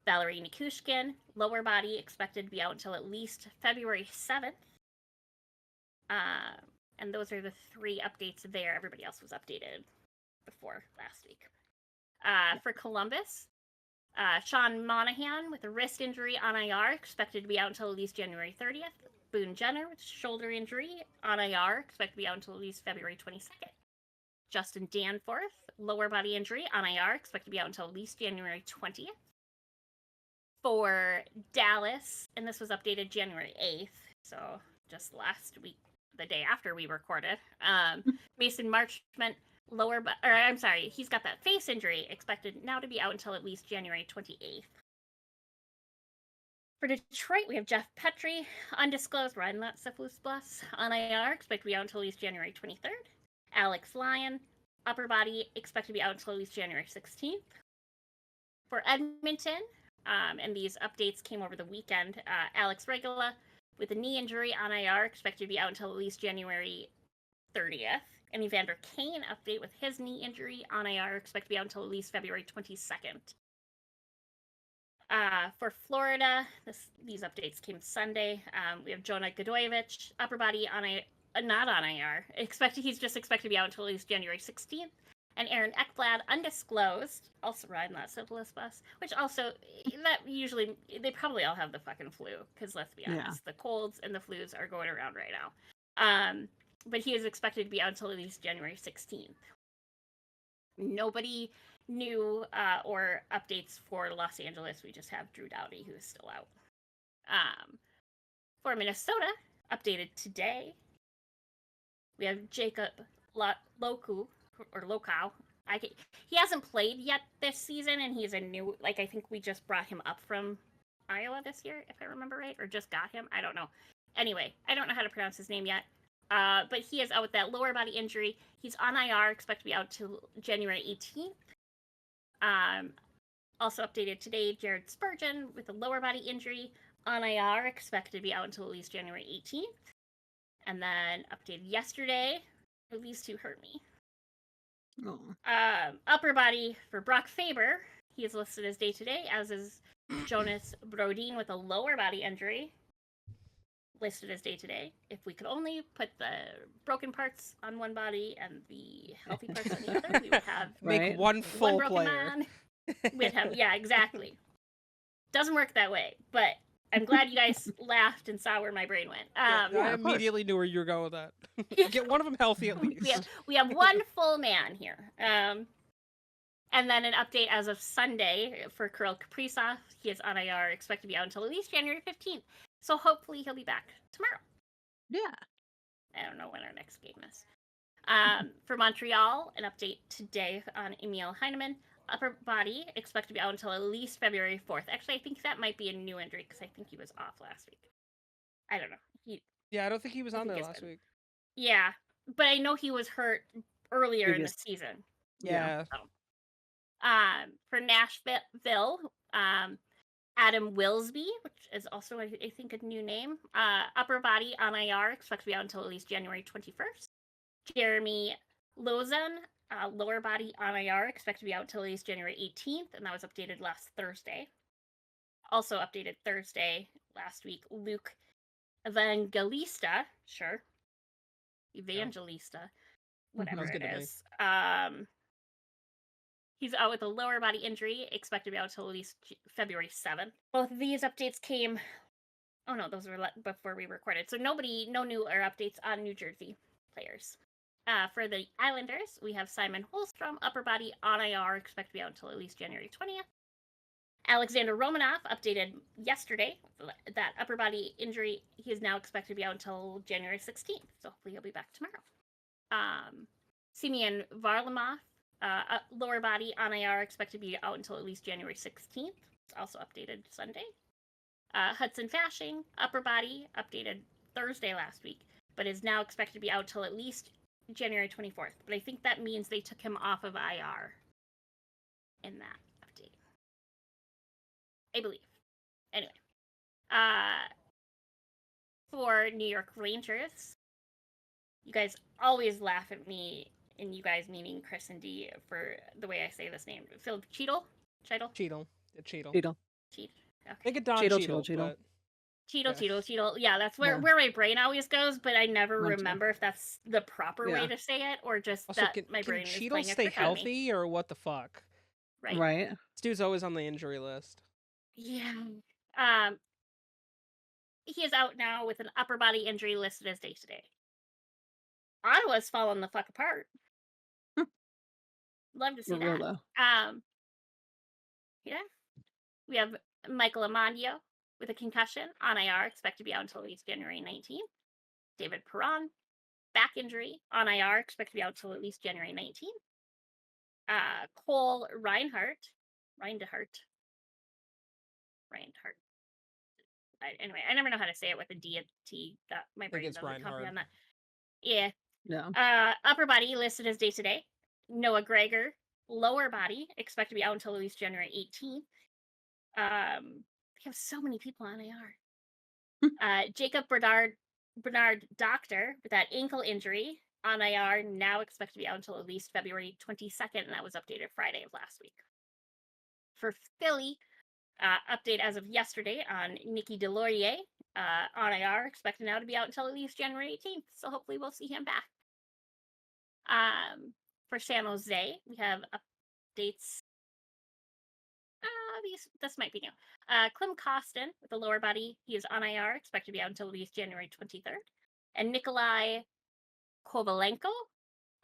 Valerie Nikushkin, lower body, expected to be out until at least February 7th. And those are the three updates there. Everybody else was updated before last week. For Columbus, Sean Monahan with a wrist injury on IR, expected to be out until at least January 30th. Boone Jenner with shoulder injury on IR, expected to be out until at least February 22nd. Justin Danforth, lower body injury on IR, expected to be out until at least January 20th. For Dallas, and this was updated January 8th, so just last week, the day after we recorded. Mason Marchment, he's got that face injury, expected now to be out until at least January 28th. For Detroit, we have Jeff Petrie, undisclosed, riding that syphilis bus on IR, expected to be out until at least January 23rd. Alex Lyon, upper body, expected to be out until at least January 16th. For Edmonton, and these updates came over the weekend, Alex Regula with a knee injury on IR, expected to be out until at least January 30th. And Evander Kane update with his knee injury on IR, expected to be out until at least February 22nd. For Florida, these updates came Sunday. We have Jonah Godoyevich, upper body not on IR. He's just expected to be out until at least January 16th. and Aaron Ekblad, undisclosed, also riding that syphilis bus, which also, that usually, they probably all have the fucking flu, because let's be honest, the colds and the flus are going around right now. But he is expected to be out until at least January 16th. Nobody new or updates for Los Angeles. We just have Drew Doughty, who is still out. For Minnesota, updated today, we have Jacob Loku, or Lokau. He hasn't played yet this season, and he's a new, I think we just brought him up from Iowa this year, if I remember right, or just got him. I don't know. Anyway, I don't know how to pronounce his name yet. But he is out with that lower body injury. He's on IR, expected to be out till January 18th. Also updated today, Jared Spurgeon with a lower body injury on IR, expected to be out until at least January 18th. And then updated yesterday, these two hurt me.
Oh.
Upper body for Brock Faber, he is listed as day-to-day, as is Jonas Brodin with a lower body injury, listed as day-to-day. If we could only put the broken parts on one body and the healthy parts on the other, we would have
make one full
broken
player.
man. We'd have, yeah, exactly. Doesn't work that way, but I'm glad you guys laughed and saw where my brain went.
I immediately knew where you were going with that. Get one of them healthy at least.
We have one full man here. And then an update as of Sunday for Kirill Kaprizov. He is on IR, expected to be out until at least January 15th. So hopefully he'll be back tomorrow.
Yeah.
I don't know when our next game is. For Montreal, an update today on Emil Heinemann. Upper body, expected to be out until at least February 4th. Actually, I think that might be a new injury because I think he was off last week. I don't know.
Yeah, I don't think he was on there last week.
Yeah, but I know he was hurt earlier in the season.
Yeah.
So. For Nashville, Adam Wilsby, which is also, I think, a new name. Upper body on IR, expected to be out until at least January 21st. Jeremy Lozan, lower body on IR, expected to be out until at least January 18th, and that was updated last Thursday. Also updated Thursday last week, Luke Evangelista, whatever it is. He's out with a lower body injury, expected to be out until at least February 7th. Both of these updates came... Oh no, those were before we recorded. So no new updates on New Jersey players. For the Islanders, we have Simon Holmstrom, upper body on IR, expected to be out until at least January 20th. Alexander Romanov, updated yesterday, that upper body injury, he is now expected to be out until January 16th. So hopefully he'll be back tomorrow. Simeon Varlamov, lower body on IR, expected to be out until at least January 16th. It's also updated Sunday. Hudson Fashing, upper body, updated Thursday last week, but is now expected to be out till at least January 24th. But I think that means they took him off of IR in that update. I believe. Anyway. For New York Rangers, you guys always laugh at me, and you guys meaning Chris and D, for the way I say this name. Philip Cheadle?
Cheadle.
Okay.
Think of Don Cheadle.
Cheadle. Yeah, that's where my brain always goes, but I never remember if that's the proper way to say it or just
also,
that my brain is
Cheadle
playing a
stay
trick on me.
healthy or what the fuck?
Right.
This dude's always on the injury list.
Yeah. He is out now with an upper body injury listed as day-to-day. Ottawa's falling the fuck apart. Love to see that. Yeah. We have Michael Amandio with a concussion on IR, expected to be out until at least January 19th. David Perron, back injury on IR, expected to be out until at least January 19th. Cole Reinhardt. Anyway, I never know how to say it with a D and T. That my brain doesn't comprehend on that. Yeah.
No.
Upper body listed as day-to-day. Noah Gregor, lower body, expected to be out until at least January 18th. We have so many people on IR. Jacob Bernard Doctor with that ankle injury on IR, now expected to be out until at least February 22nd, and that was updated Friday of last week. For Philly, update as of yesterday on Nicky Delorier on IR, expected now to be out until at least January 18th, so hopefully we'll see him back. For San Jose, we have updates. This might be new. Klim Kostin with the lower body, he is on IR, expected to be out until at least January 23rd. And Nikolai Kovalenko,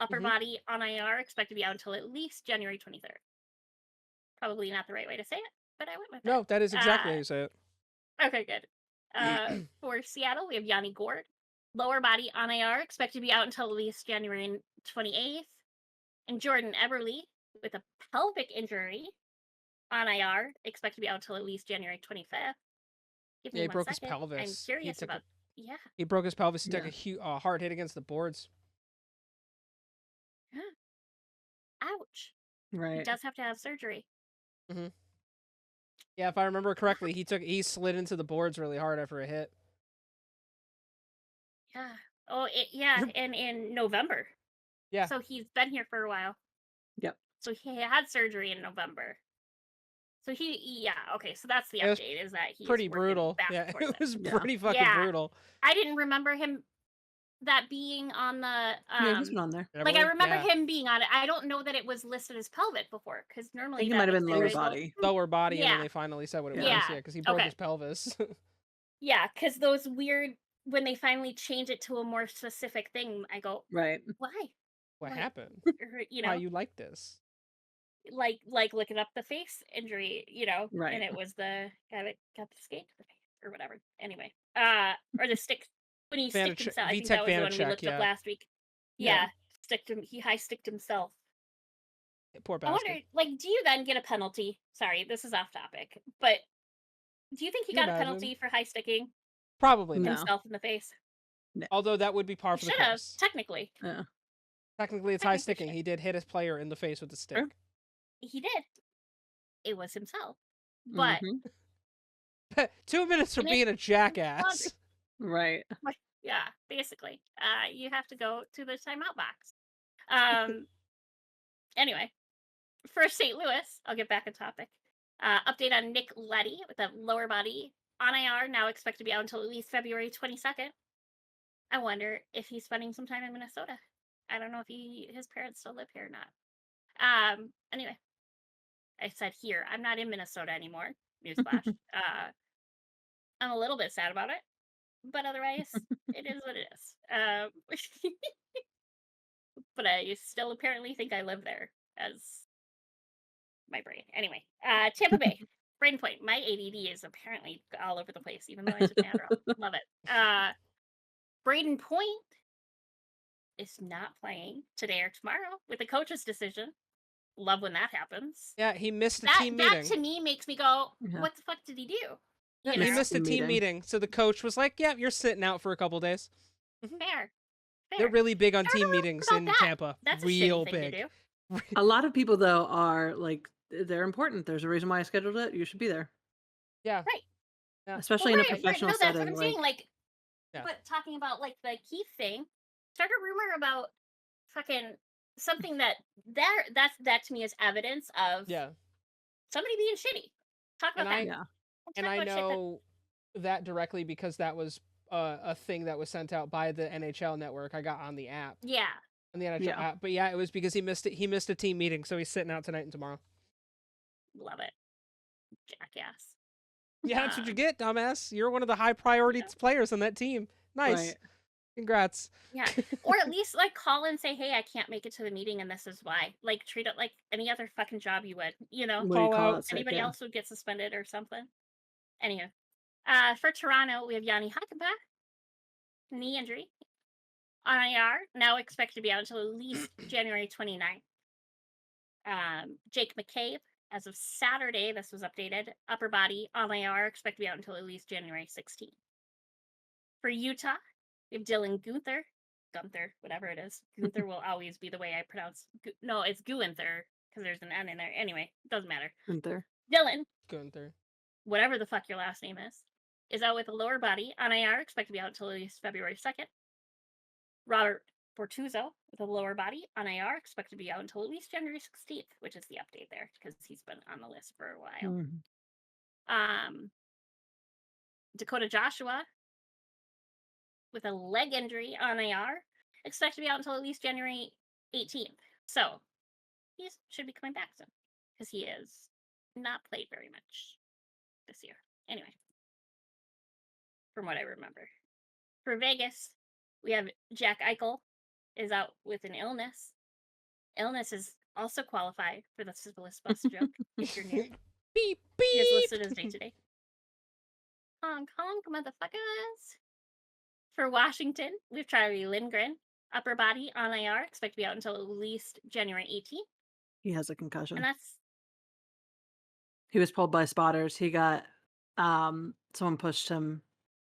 upper body on IR, expected to be out until at least January 23rd. Probably not the right way to say it, but I went with it.
No, that is exactly how you say it.
Okay, good. For Seattle, we have Yanni Gord, lower body on IR, expected to be out until at least January 28th. And Jordan Eberle with a pelvic injury on IR, expected to be out until at least January 25th. Give me
Yeah, he
one
broke his
second.
pelvis.
I'm curious about. Yeah.
He broke his pelvis. He took
Yeah.
a hard hit against the boards.
Ouch. He
Right.
does have to have surgery.
Yeah, if I remember correctly, he slid into the boards really hard after a hit.
Yeah. Oh, and in November.
Yeah.
So he's been here for a while.
Yep.
So he had surgery in November. So okay, so that's the
It was
update, is that he's
pretty
working
brutal.
back
Yeah,
towards
it was
Yeah.
pretty fucking
Yeah.
brutal.
I didn't remember him that being on the
Yeah, he's been on there.
like I remember him being on it. I don't know that it was listed as pelvic before, because
I
normally
think it
that
might have
makes
been
it
lower
very well-
body.
Lower body, and then
Yeah.
they finally said what it
Yeah.
was.
Yeah.
Yeah, because he broke
Okay.
his pelvis.
Yeah, because those weird, when they finally change it to a more specific thing, I go,
Right.
why?
What
Like,
happened?
Or,
Why you like this?
like looking up the face injury,
Right.
and it was the guy that got the skate to the face or whatever. Anyway, or the stick when he sticked himself. I think that was the one we looked up last week.
Yeah.
He high sticked himself.
Poor
I
bastard.
wonder, do you then get a penalty? Sorry, this is off topic, but do you think he
Can you
got a
imagine?
penalty for high sticking
Probably
No.
not.
himself in the face?
Although that would be par
He
for the
should have,
course.
technically.
Yeah.
Technically, it's high
Technically
sticking.
should.
He did hit his player in the face with the stick.
Sure.
He did. It was himself, but
Mhm.
2 minutes for
And it-
being a jackass.
Right.
yeah, basically, you have to go to the timeout box. Anyway, for St. Louis, I'll get back on topic. Update on Nick Leddy with a lower body on IR, now expected to be out until at least February 22nd. I wonder if he's spending some time in Minnesota. I don't know if his parents still live here or not. Anyway, I said here. I'm not in Minnesota anymore. Newsflash. I'm a little bit sad about it, but otherwise, it is what it is. But I still apparently think I live there, as my brain. Anyway, Tampa Bay, Brain Point. My ADD is apparently all over the place, even though I took my Adderall. Love it. Braden Point is not playing today or tomorrow with the coach's decision. Love when that happens.
Yeah, he missed the
That
team meeting.
to me makes me go,
Yeah.
what the fuck did he do?
Yeah,
You
he
know?
missed a
Team
team
meeting.
meeting, so the coach was like, "Yeah, you're sitting out for a couple days."
Fair.
They're really big on
I don't
team
know
meetings
about
in
that.
Tampa.
That's a
Real
shitty thing
big.
to do.
A lot of people though are like they're important. There's a reason why I scheduled it. You should be there.
Yeah.
Right.
Yeah.
Especially
Well,
in a
right.
professional
No, that's
setting.
what I'm saying. Like,
Yeah.
but talking about like the Keith thing, start a rumor about fucking something that to me is evidence of
Yeah.
somebody being shitty. Talk about
And
that.
Yeah.
And
Talk
I
about shit that-
know that directly because that was a thing that was sent out by the NHL network. I got on the app,
yeah.
on the NHL
Yeah.
app. But yeah, it was because he missed it. He missed a team meeting, so he's sitting out tonight and tomorrow.
Love it. Jackass.
Yeah, that's what you get, dumbass. You're one of the high priority players on that team. Nice.
Right.
Congrats.
Yeah. Or at least like call and say, hey, I can't make it to the meeting and this is why. Like treat it like any other fucking job you would,
What do you
Call
call
out
it? Sick,
Anybody
yeah.
else would get suspended or something. Anyhow. For Toronto, we have Yanni Hakanpää, knee injury. On IR, now expected to be out until at least January 29th. Jake McCabe, as of Saturday, this was updated. Upper body on IR, expected to be out until at least January 16th. For Utah, we have Dylan Gunther, whatever it is. Gunther will always be the way I pronounce. No, it's Guenther because there's an N in there. Anyway, doesn't matter.
Gunther.
Dylan,
Gunther.
whatever the fuck your last name is out with a lower body on IR, expected to be out until at least February 2nd. Robert Bortuzzo with a lower body on IR, expected to be out until at least January 16th, which is the update there because he's been on the list for a while.
Mhm.
Dakota Joshua with a leg injury on IR, expected to be out until at least January 18th. So he should be coming back soon because he has not played very much this year. Anyway, from what I remember. For Vegas, we have Jack Eichel is out with an illness. Illness is also qualified for the syphilis bus joke if you're new.
Beep
He is listed
beep.
as day-to-day. Honk honk, motherfuckers. For Washington, we have Charlie Lindgren, upper body on IR, expect to be out until at least January 18th.
He has a concussion.
And that's
He was pulled by spotters. He got someone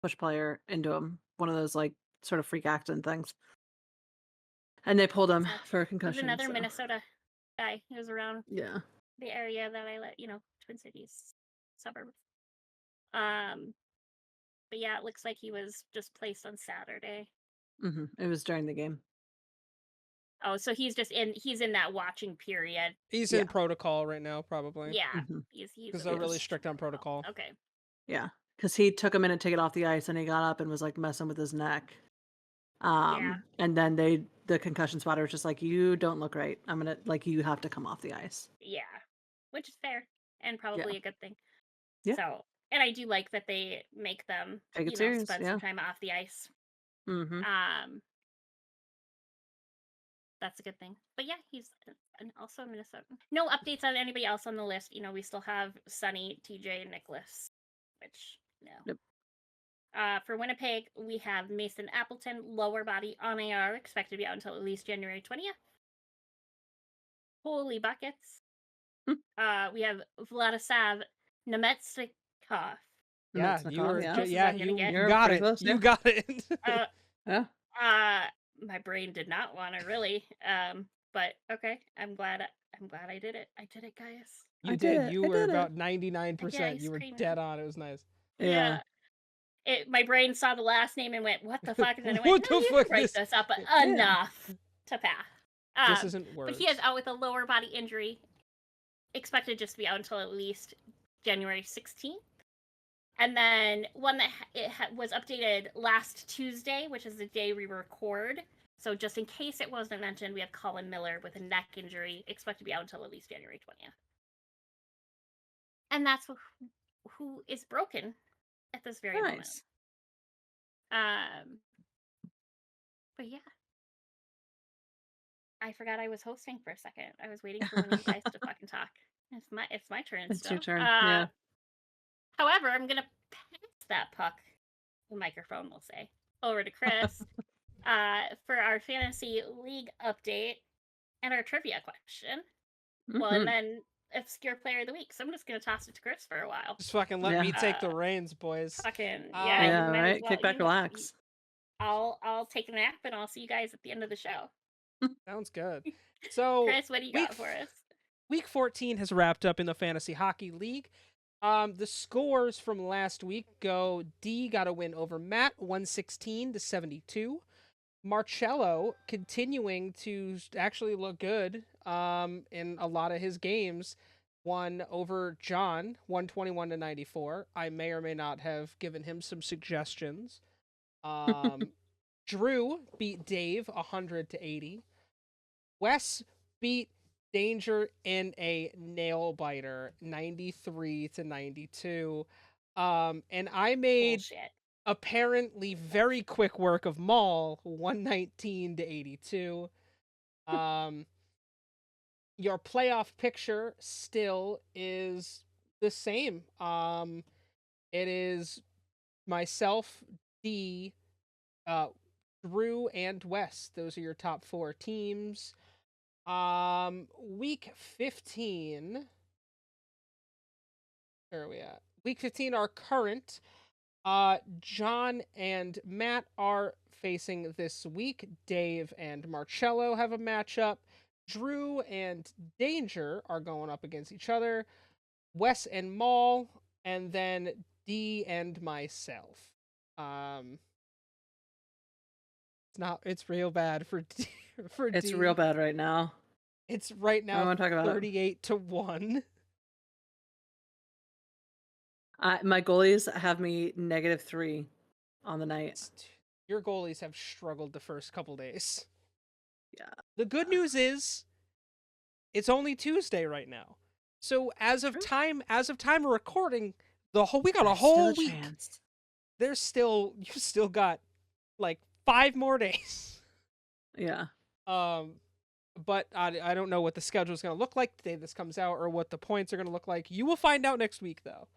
push player into him. One of those like sort of freak accident things. And they pulled him
sucks.
for a
It was
concussion.
another
so,
Minnesota guy. He was around
Yeah.
the area that I let, Twin Cities suburb. But yeah, it looks like he was just placed on Saturday.
It was during the game.
Oh, so he's in that watching period.
He's
Yeah.
in protocol right now, probably.
Yeah,
Mhm.
he's
Because they're really strict on protocol.
Okay.
Yeah. Because he took a minute to get off the ice and he got up and was like messing with his neck.
Yeah.
And then the concussion spotter was just like, you don't look right. I'm gonna you have to come off the ice.
Yeah, which is fair and probably a good thing.
Yeah.
So, and I do like that they make them,
Take it serious,
spend some time off the ice.
Mm-hmm.
That's a good thing. But yeah, he's also a Minnesotan. No updates on anybody else on the list. We still have Sonny, TJ, and Nicholas, which no.
Yep.
For Winnipeg, we have Mason Appleton, lower body on AR, expected to be out until at least January 20th. Holy buckets. We have Vladislav Nemetsnikov.
Yeah,
Nemetsnikov,
you were.
yeah.
Close as
Yeah,
I'm gonna
you
get.
You're
got
pretty
it.
close,
You
yeah.
got it.
Yeah.
My brain did not want to really. But okay, I'm glad I did it. I did it, guys.
You
I
did.
did it.
You
I
were
did it.
about 99%.
ice
You were
cream.
dead on. It was nice.
Yeah.
My brain saw the last name and went, "What the fuck?" And then it
What
went, "No,
the
you
fuck
can write
this-
this up
Yeah.
enough to pass."
This isn't words.
But he is out with a lower body injury, expected just to be out until at least January 16th. And then one that was updated last Tuesday, which is the day we record. So just in case it wasn't mentioned, we have Colin Miller with a neck injury, expected to be out until at least January 20th. And that's who is broken at this very moment.
Nice.
But yeah. I forgot I was hosting for a second. I was waiting for one of you guys to fucking talk. It's my turn.
It's
still.
your turn. Yeah.
However, I'm gonna pass that puck, the microphone will say, over to Chris for our fantasy league update and our trivia question. Well, and then obscure player of the week. So I'm just gonna toss it to Chris for a while.
Just fucking let me take the reins, boys.
Fucking
Yeah,
you
Yeah,
might as
right.
well-
Kick back, relax.
I'll take a nap and I'll see you guys at the end of the show.
Sounds good. So,
Chris, what do you got for us?
Week 14 has wrapped up in the Fantasy Hockey League. The scores from last week go: D got a win over Matt, 116-72. Marcello continuing to actually look good in a lot of his games, won over John, 121-94. I may or may not have given him some suggestions. Drew beat Dave 100-80. Wes beat Danger in a nail biter 93-92. And I made
Bullshit.
apparently very quick work of Maul 119-82. Your playoff picture still is the same. It is myself, D, Drew, and Wes. Those are your top 4 teams. Week 15. Where are we at? Week 15, our current. John and Matt are facing this week. Dave and Marcello have a matchup. Drew and Danger are going up against each other. Wes and Maul, and then D and myself. It's real bad for D.
It's
D.
real bad right now.
It's right
I
now
wanna talk about it.
38-1.
My goalies have me -3 on the night.
Your goalies have struggled the first couple days.
Yeah.
The good news is It's only Tuesday right now. So as of time of recording, we got a
There's
whole
still a
week.
chance.
You still got like 5 more days.
Yeah.
But I don't know what the schedule is going to look like the day this comes out, or what the points are going to look like. You will find out next week, though.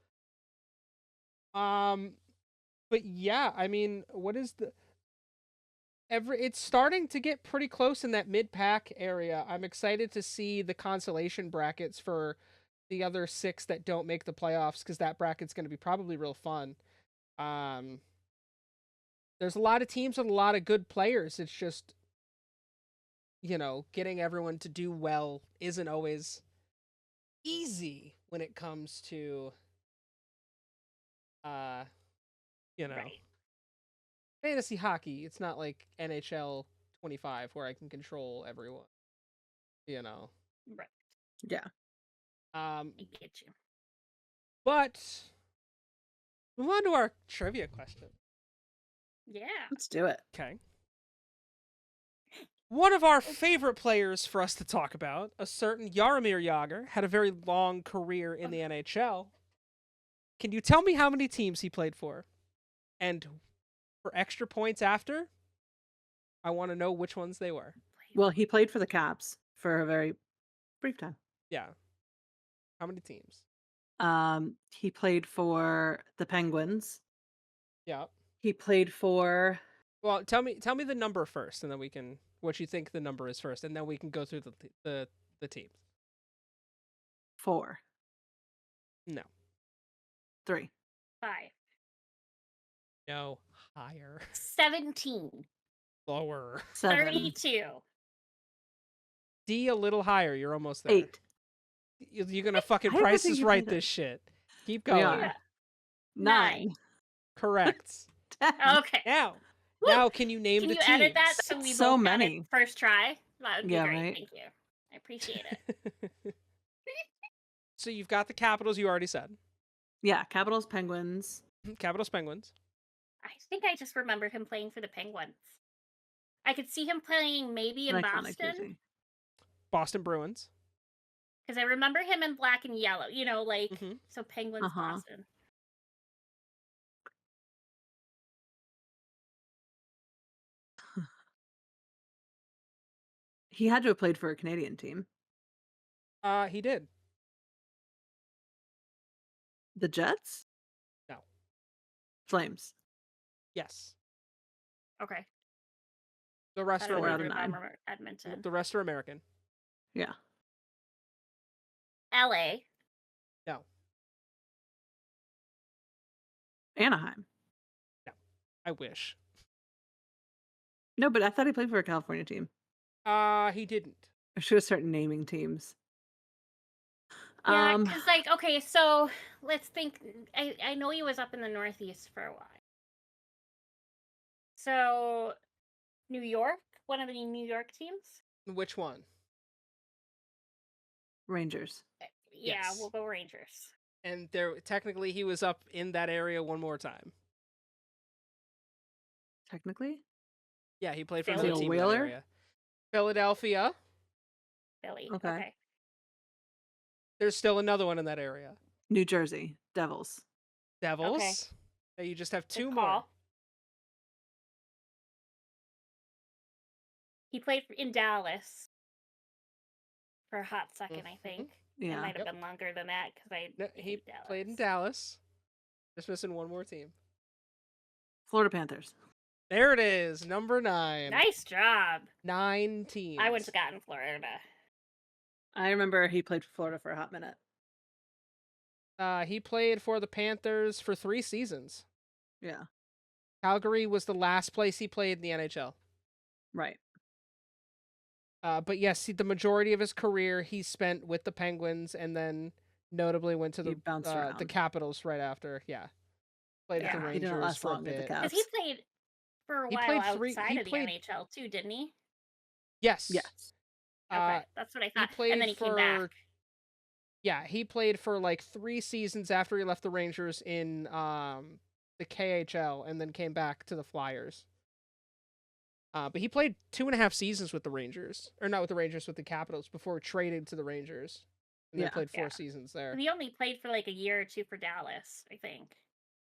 But yeah, I mean, what is it's starting to get pretty close in that mid-pack area. I'm excited to see the consolation brackets for the other 6 that don't make the playoffs, because that bracket's going to be probably real fun. There's a lot of teams with a lot of good players. It's just, getting everyone to do well isn't always easy when it comes to,
Right.
fantasy hockey. It's not like NHL 25 where I can control everyone.
Right.
Yeah.
I get you.
But move on to our trivia question.
Yeah.
Let's do it.
Okay. One of our favorite players for us to talk about, a certain Jaromir Jagr, had a very long career in the NHL. Can you tell me how many teams he played for? And for extra points after, I want to know which ones they were.
Well, he played for the Caps for a very brief time.
Yeah. How many teams?
He played for the Penguins.
Yeah.
He played for
Well, tell me the number first, and then we can what you think the number is first, and then we can go through the teams.
4.
No.
3.
5.
No. Higher.
17.
Lower.
7.
32.
D a little higher. You're almost there.
8.
You're gonna fucking
I don't
Price
think
is
you
Right
played it.
this shit. Keep
We
going.
are.
Yeah.
9.
Correct.
10.
Okay.
Now can you name
Can
the
you
teams?
edit that so we
So
both got
many.
it first try? That would be
Yeah,
great.
right.
Thank you. I appreciate it.
So you've got the Capitals. You already said
Yeah, Capitals, Penguins.
Capitals, Penguins.
I think I just remembered him playing for the Penguins. I could see him playing maybe in
Iconic
Boston,
jersey.
Boston Bruins.
because I remember him in black and yellow.
Mhm.
So Penguins,
Uh-huh.
Boston.
He had to have played for a Canadian team.
He did.
The Jets?
No.
Flames.
Yes.
Okay.
The
I
rest are
don't
4 out of
either of
9.
them are Edmonton.
The rest are American.
Yeah.
LA.
No.
Anaheim.
I wish.
No, but I thought he played for a California team.
He didn't.
I should have started naming teams.
Yeah, because okay, so let's think. I know he was up in the Northeast for a while. So, New York, one of the New York teams.
Which one?
Rangers.
Yeah,
Yes.
we'll go Rangers.
And technically he was up in that area one more time.
Technically?
Yeah, he played for
Philly.
another team in that
Whaler?
area. Philadelphia.
Philly.
Okay.
Okay.
There's still another one in that area.
New Jersey. Devils.
Devils.
Okay.
Now you just have
Good
2
call.
more.
He played in Dallas for a hot second, I
Mhm.
think. It
Yeah.
might have been longer than that because I
No, he
hate Dallas.
played in Dallas. Just missing one more team.
Florida Panthers.
There it is, number 9.
Nice job.
9 teams.
I would have gotten Florida.
I remember he played for Florida for a hot minute.
He played for the Panthers for 3 seasons.
Yeah.
Calgary was the last place he played in the NHL.
Right.
But yes, the majority of his career he spent with the Penguins, and then notably went to
He bounced
the
around.
Capitals right after. Yeah, played with the
Yeah.
He didn't
Rangers
last
for a
long with the
bit.
Because
Caps.
he played for a
He
while
played
outside
he
of the
played-
NHL too, didn't he?
Yes.
Yes.
Okay, that's what I thought.
played
And then he came back.
Yeah, he played for like 3 seasons after he left the Rangers in the KHL, and then came back to the Flyers. But he played 2.5 seasons with the Rangers, or not with the Rangers, with the Capitals before trading to the Rangers, and then played 4 seasons there.
He only played for like a year or two for Dallas, I think.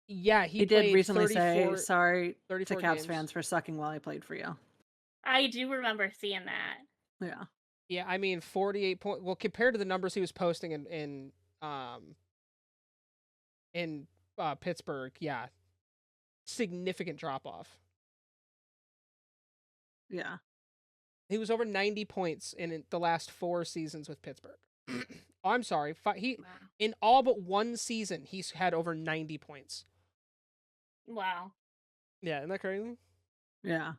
Yeah,
He did
played
recently say
34
sorry
34
to Caps
games.
fans for sucking while he played for you.
I do remember seeing that.
Yeah.
Yeah, I mean 48 points. Well, compared to the numbers he was posting in Pittsburgh, yeah, significant drop off.
Yeah.
He was over 90 points in the last 4 seasons with Pittsburgh. Oh, I'm sorry. In all but 1 season, he's had over 90 points.
Wow.
Yeah, isn't that crazy?
Yeah.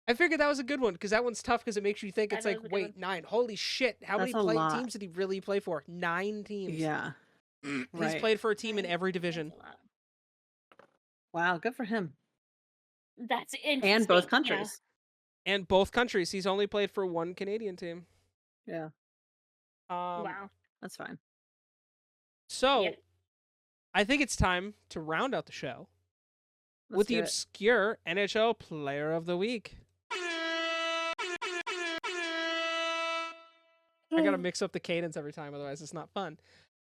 I figured that was a good one because that one's tough because it makes you think. It's
That
like,
was a good
wait, 9. Holy shit! How
That's
many
a lot.
teams did he really play for? 9 teams.
Yeah.
He's
Right.
played for a team in
Right.
every
That's
division.
a lot.
Wow, good for him.
That's interesting.
And both
yeah.
countries.
And both countries. He's only played for 1 Canadian team.
Yeah.
Wow.
That's fine.
So,
Yep.
I think it's time to round out the show
Let's
with the
do it.
obscure NHL Player of the Week. I gotta mix up the cadence every time, otherwise it's not fun.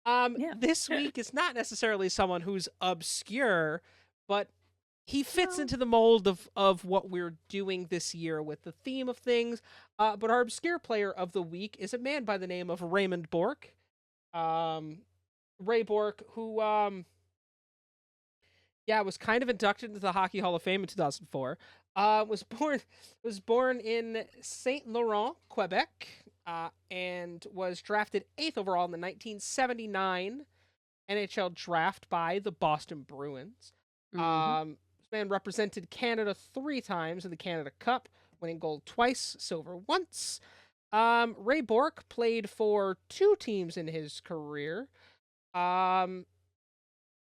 Yeah.
This week is not necessarily someone who's obscure, but he fits
No.
into the mold of what we're doing this year with the theme of things. But our obscure player of the week is a man by the name of Raymond Bourque. Ray Bourque, who was kind of inducted into the Hockey Hall of Fame in 2004. Was born in Saint Laurent, Quebec, and was drafted 8th overall in the 1979 NHL draft by the Boston Bruins.
Mhm.
This man represented Canada 3 times in the Canada Cup, winning gold twice, silver once. Ray Bourque played for 2 teams in his career.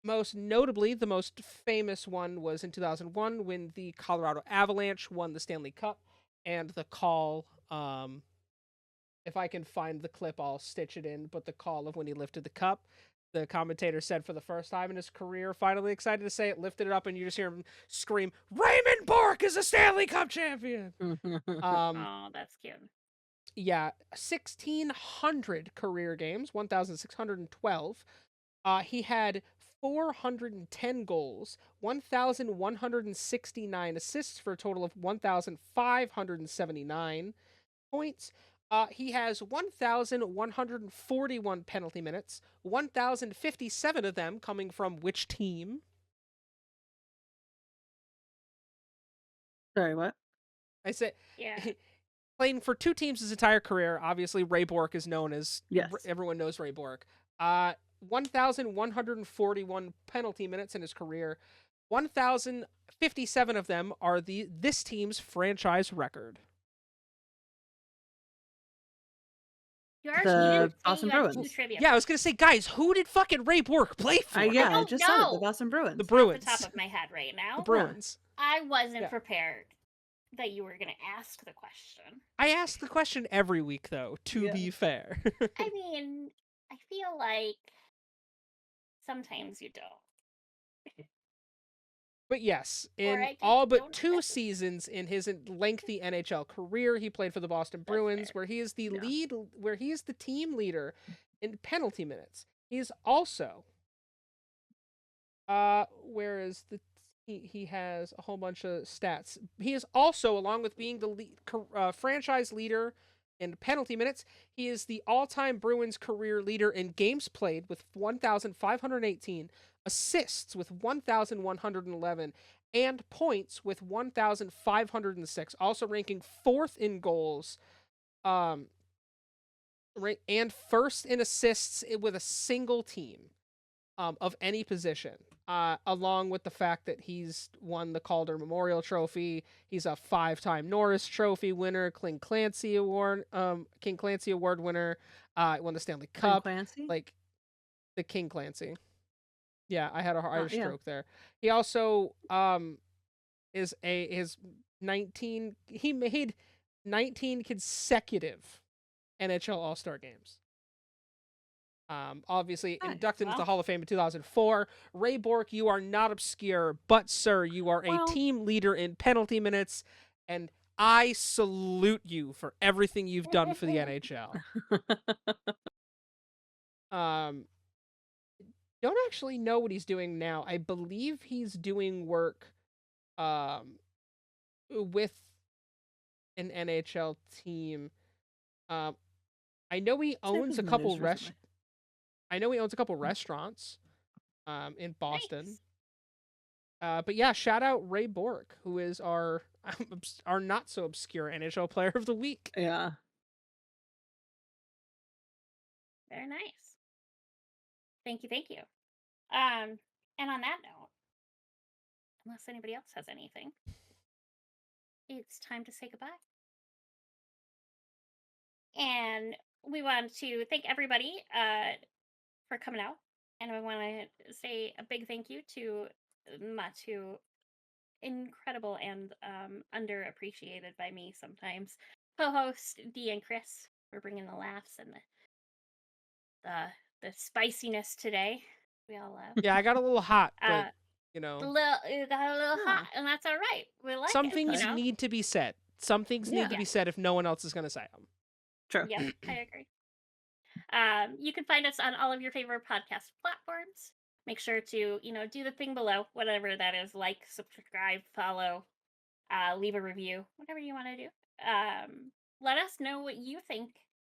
Most notably, the most famous one was in 2001 when the Colorado Avalanche won the Stanley Cup, and the call, if I can find the clip, I'll stitch it in, but the call of when he lifted the cup, the commentator said for the first time in his career, finally excited to say it, lifted it up, and you just hear him scream, "Raymond Bourque is a Stanley Cup champion!"
Oh, that's cute.
Yeah, 1,600 career games, 1,612. He had 410 goals, 1,169 assists for a total of 1,579 points. He has 1,141 penalty minutes, 1,057 of them coming from which team?
Sorry, what?
I said,
Yeah.
playing for 2 teams his entire career. Obviously, Ray Bourque is known as,
Yes.
everyone knows Ray Bourque. 1,141 penalty minutes in his career. 1,057 of them are this team's franchise record.
The Boston Bruins.
Yeah, I was gonna say, guys, who did fucking Ray Bourque play for?
I
don't
just said it. The
know.
Boston Bruins.
The
Off
Bruins.
the top of my head right now.
The Bruins.
I wasn't
Yeah.
prepared that you were going to ask the question.
I ask the question every week, though, to be fair.
I mean, I feel like sometimes you don't.
But yes,
Or
in
I just
all but
don't
2
have-
seasons in his lengthy NHL career, he played for the Boston Bruins,
fair.
where he is the where he is the team leader in penalty minutes. He is also, whereas he has a whole bunch of stats. He is also, along with being the franchise leader in penalty minutes, he is the all-time Bruins career leader in games played with 1,518, assists with 1,111, and points with 1,506, also ranking 4th in goals, and first in assists with a single team of any position, along with the fact that he's won the Calder Memorial Trophy. He's a 5-time Norris Trophy winner, King Clancy Award winner, won the Stanley Cup.
Clancy?
Like the King Clancy. Yeah, I had a Irish
yeah.
stroke there. He also he made 19 consecutive NHL All-Star games. Obviously inducted into the Hall of Fame in 2004. Ray Bourque, you are not obscure, but sir, you are a team leader in penalty minutes, and I salute you for everything you've done for the NHL. Don't actually know what he's doing now. I believe he's doing work with an NHL team. I know he owns a couple I know he owns a couple restaurants in Boston.
Nice.
But yeah, shout out Ray Bork, who is our not so obscure NHL player of the week.
Yeah.
Very nice. Thank you, thank you. And on that note, unless anybody else has anything, it's time to say goodbye. And we want to thank everybody for coming out. And I want to say a big thank you to my two incredible and underappreciated by me sometimes co-host Dee and Chris for bringing the laughs and the spiciness today. We all love.
Yeah, I got a little hot, but
Uh,
you know,
you got a little hot, and that's all right. We like
some
it.
things
You know?
need to be said. Some things need to
Yeah.
be said if no one else is going to say them.
True.
Yep, I agree. You can find us on all of your favorite podcast platforms. Make sure to, do the thing below, whatever that is, like, subscribe, follow, leave a review, whatever you want to do. Let us know what you think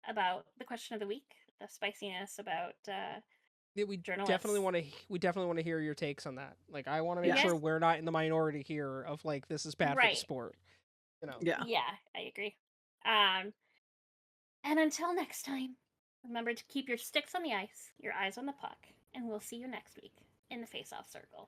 about the question of the week, the spiciness about
Yeah, we
journalists.
definitely want to hear your takes on that. Like, I want to make
Yes.
sure we're not in the minority here of like this is bad for the
Right.
sport. You know.
Yeah.
Yeah, I agree. And until next time, remember to keep your sticks on the ice, your eyes on the puck, and we'll see you next week in the face-off circle.